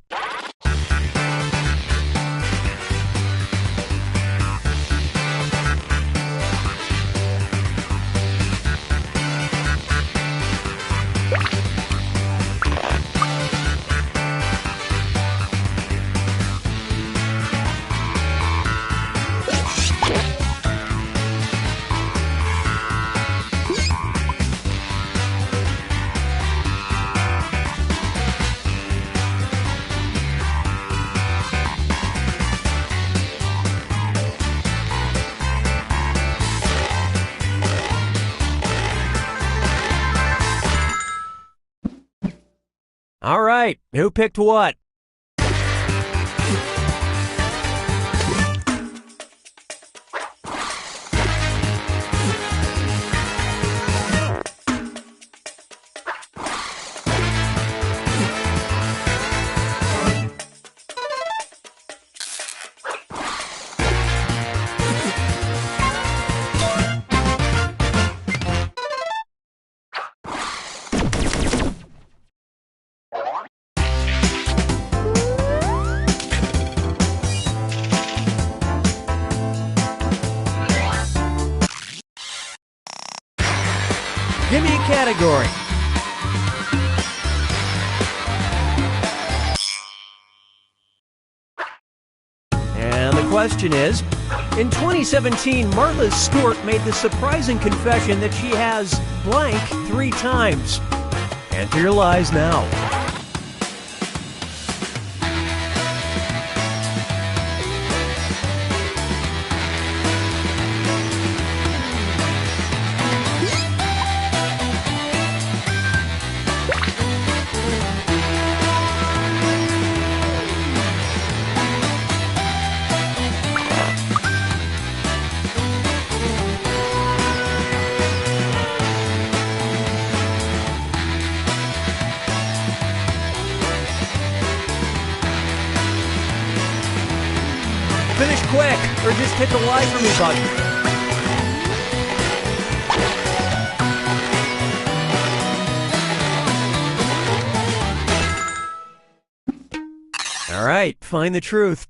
All right, who picked what? Give me a category. And the question is, in 2017, Martha Stewart made the surprising confession that she has blank 3 times. Enter your lies now. Finish quick, or just hit the Lie For Me button. All right, find the truth.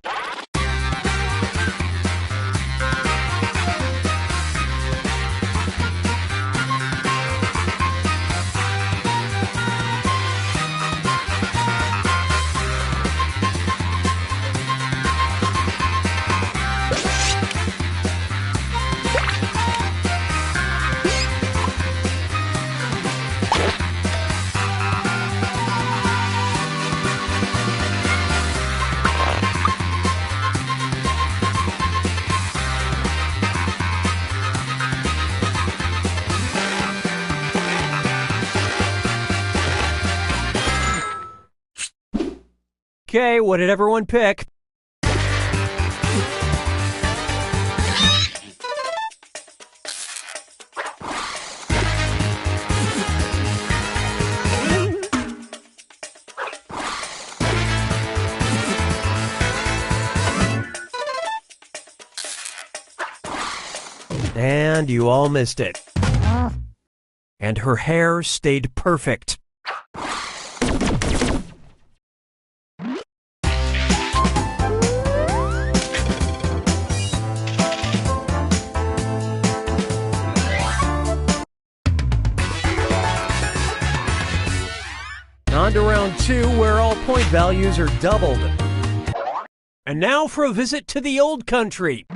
Okay, what did everyone pick? And you all missed it. And her hair stayed perfect. On to round 2, where all point values are doubled. And now for a visit to the old country.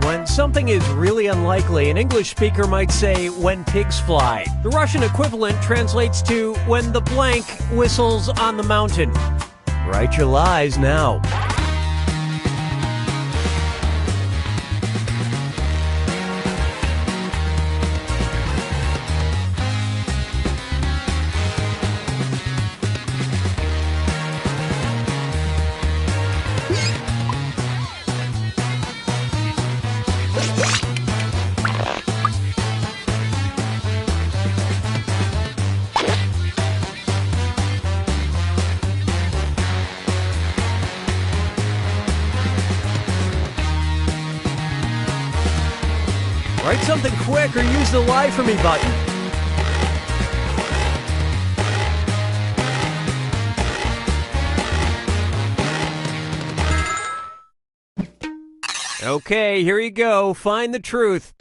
When something is really unlikely, an English speaker might say, when pigs fly. The Russian equivalent translates to, when the blank whistles on the mountain. Write your lies now. Write something quick or use the Lie For Me button. Okay, here you go. Find the truth.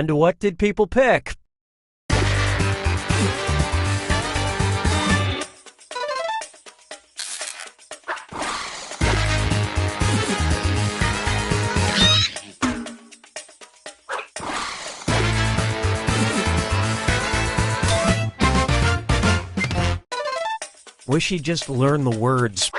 And what did people pick? Wish he'd just learn the words.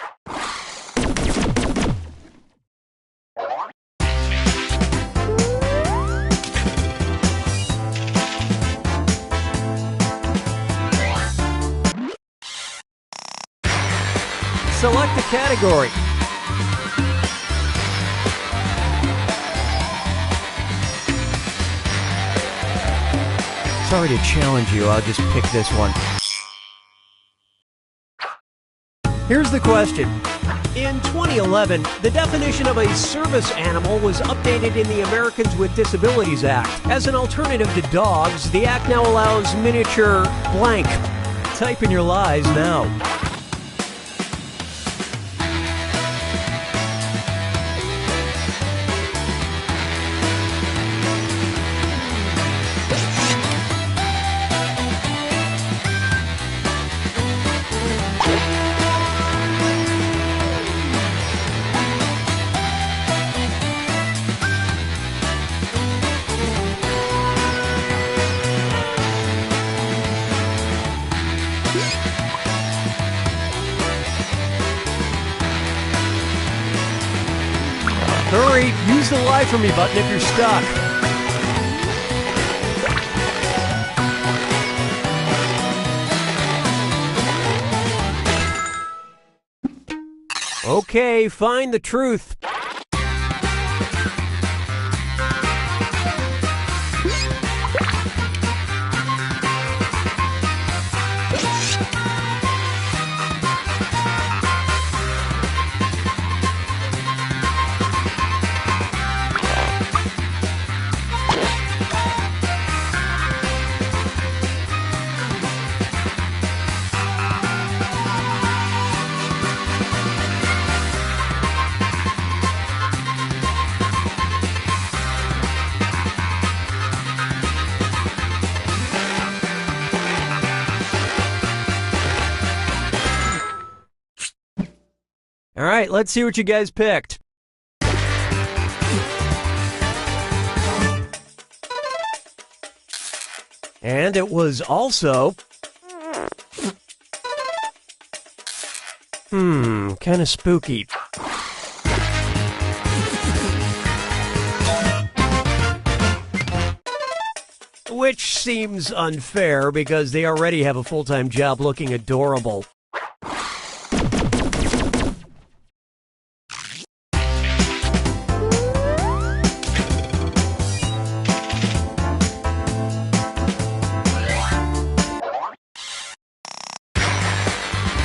Select a category. Sorry to challenge you, I'll just pick this one. Here's the question. In 2011, the definition of a service animal was updated in the Americans with Disabilities Act. As an alternative to dogs, the act now allows miniature blank. Type in your lies now. Hurry, use the Lie For Me button if you're stuck. Okay, find the truth. All right, let's see what you guys picked. And it was also... kind of spooky. which seems unfair because they already have a full-time job looking adorable.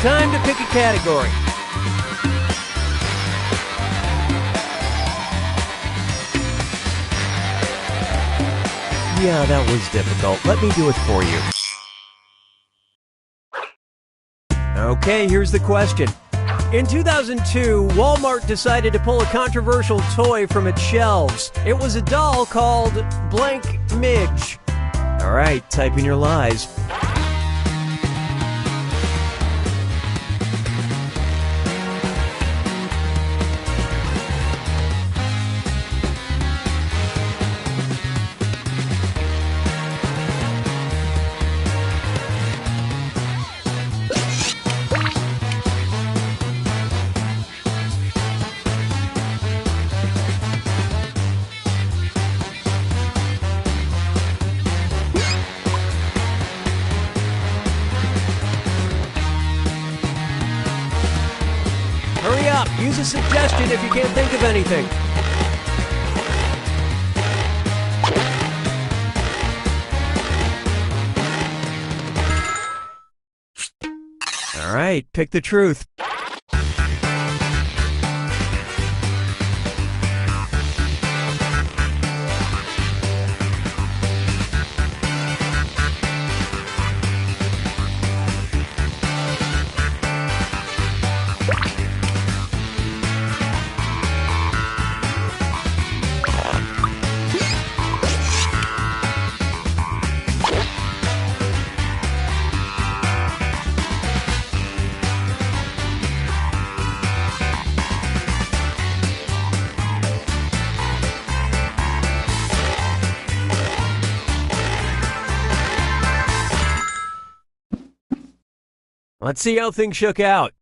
Time to pick a category. Yeah, that was difficult. Let me do it for you. Okay, here's the question. In 2002, Walmart decided to pull a controversial toy from its shelves. It was a doll called Blank Midge. All right, type in your lies. Hurry up, use a suggestion if you can't think of anything. All right, pick the truth. Let's see how things shook out.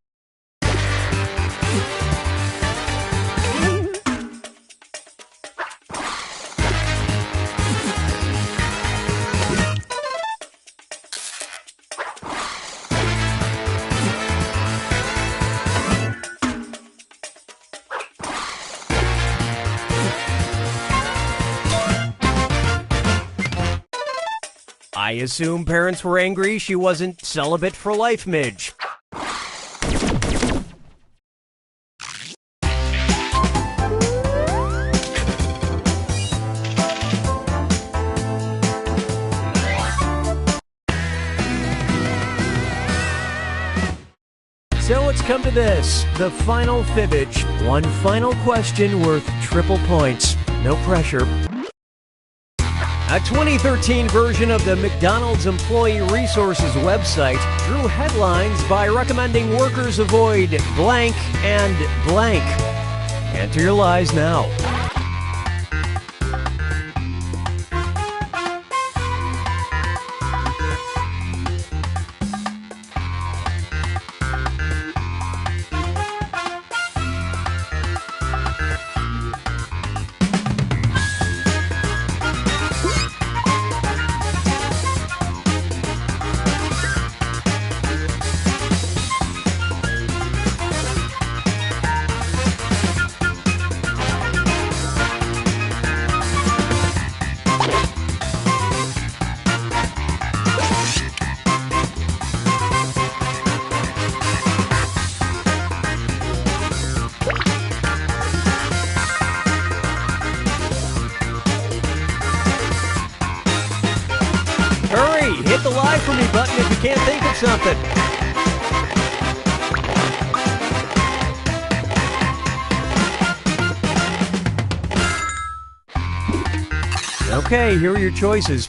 I assume parents were angry she wasn't celibate for life, Midge. So it's come to this, the final fibbage. One final question worth triple points. No pressure. A 2013 version of the McDonald's Employee Resources website drew headlines by recommending workers avoid blank and blank. Enter your lies now. Hit the lie for me button if you can't think of something. Okay, here are your choices.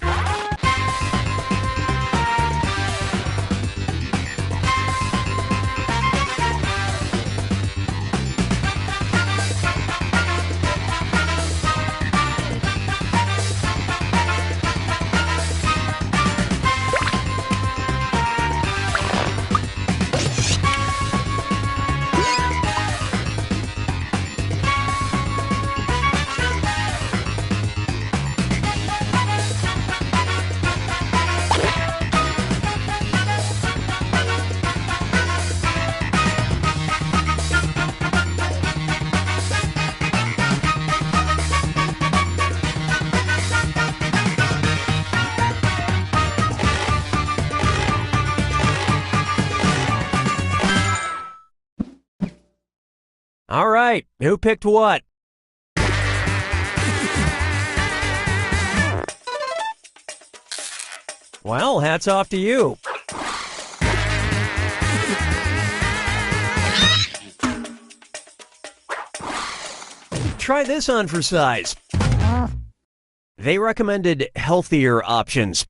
All right, who picked what? Well, hats off to you. Try this on for size. They recommended healthier options.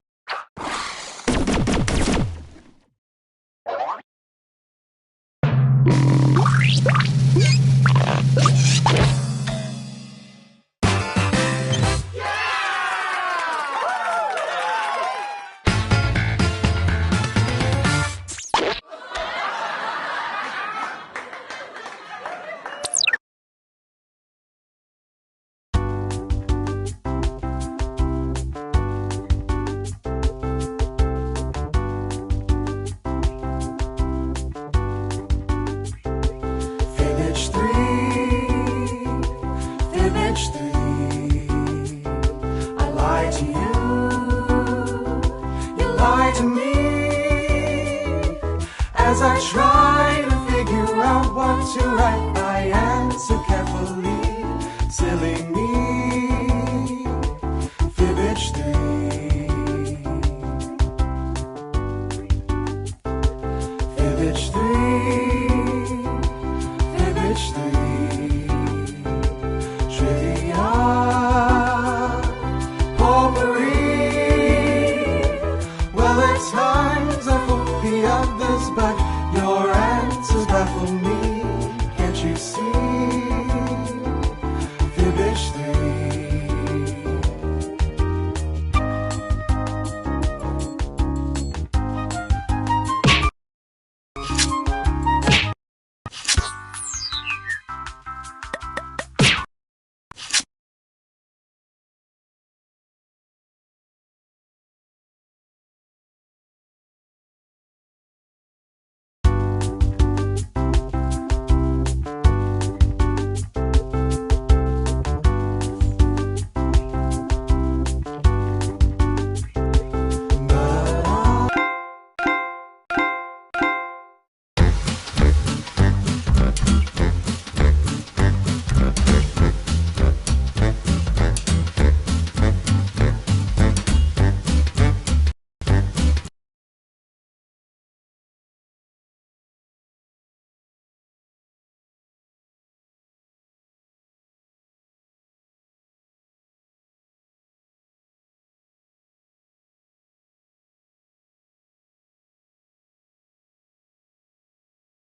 Fibbage 3, Fibbage 3. I lied to you lied to me. As I try to figure out what to write, I answer carefully. Silly me, Fibbage 3. Fibbage 3, Fibbage 3. Trivia, potpourri. Well, at times I hope the others, but your answers baffle me.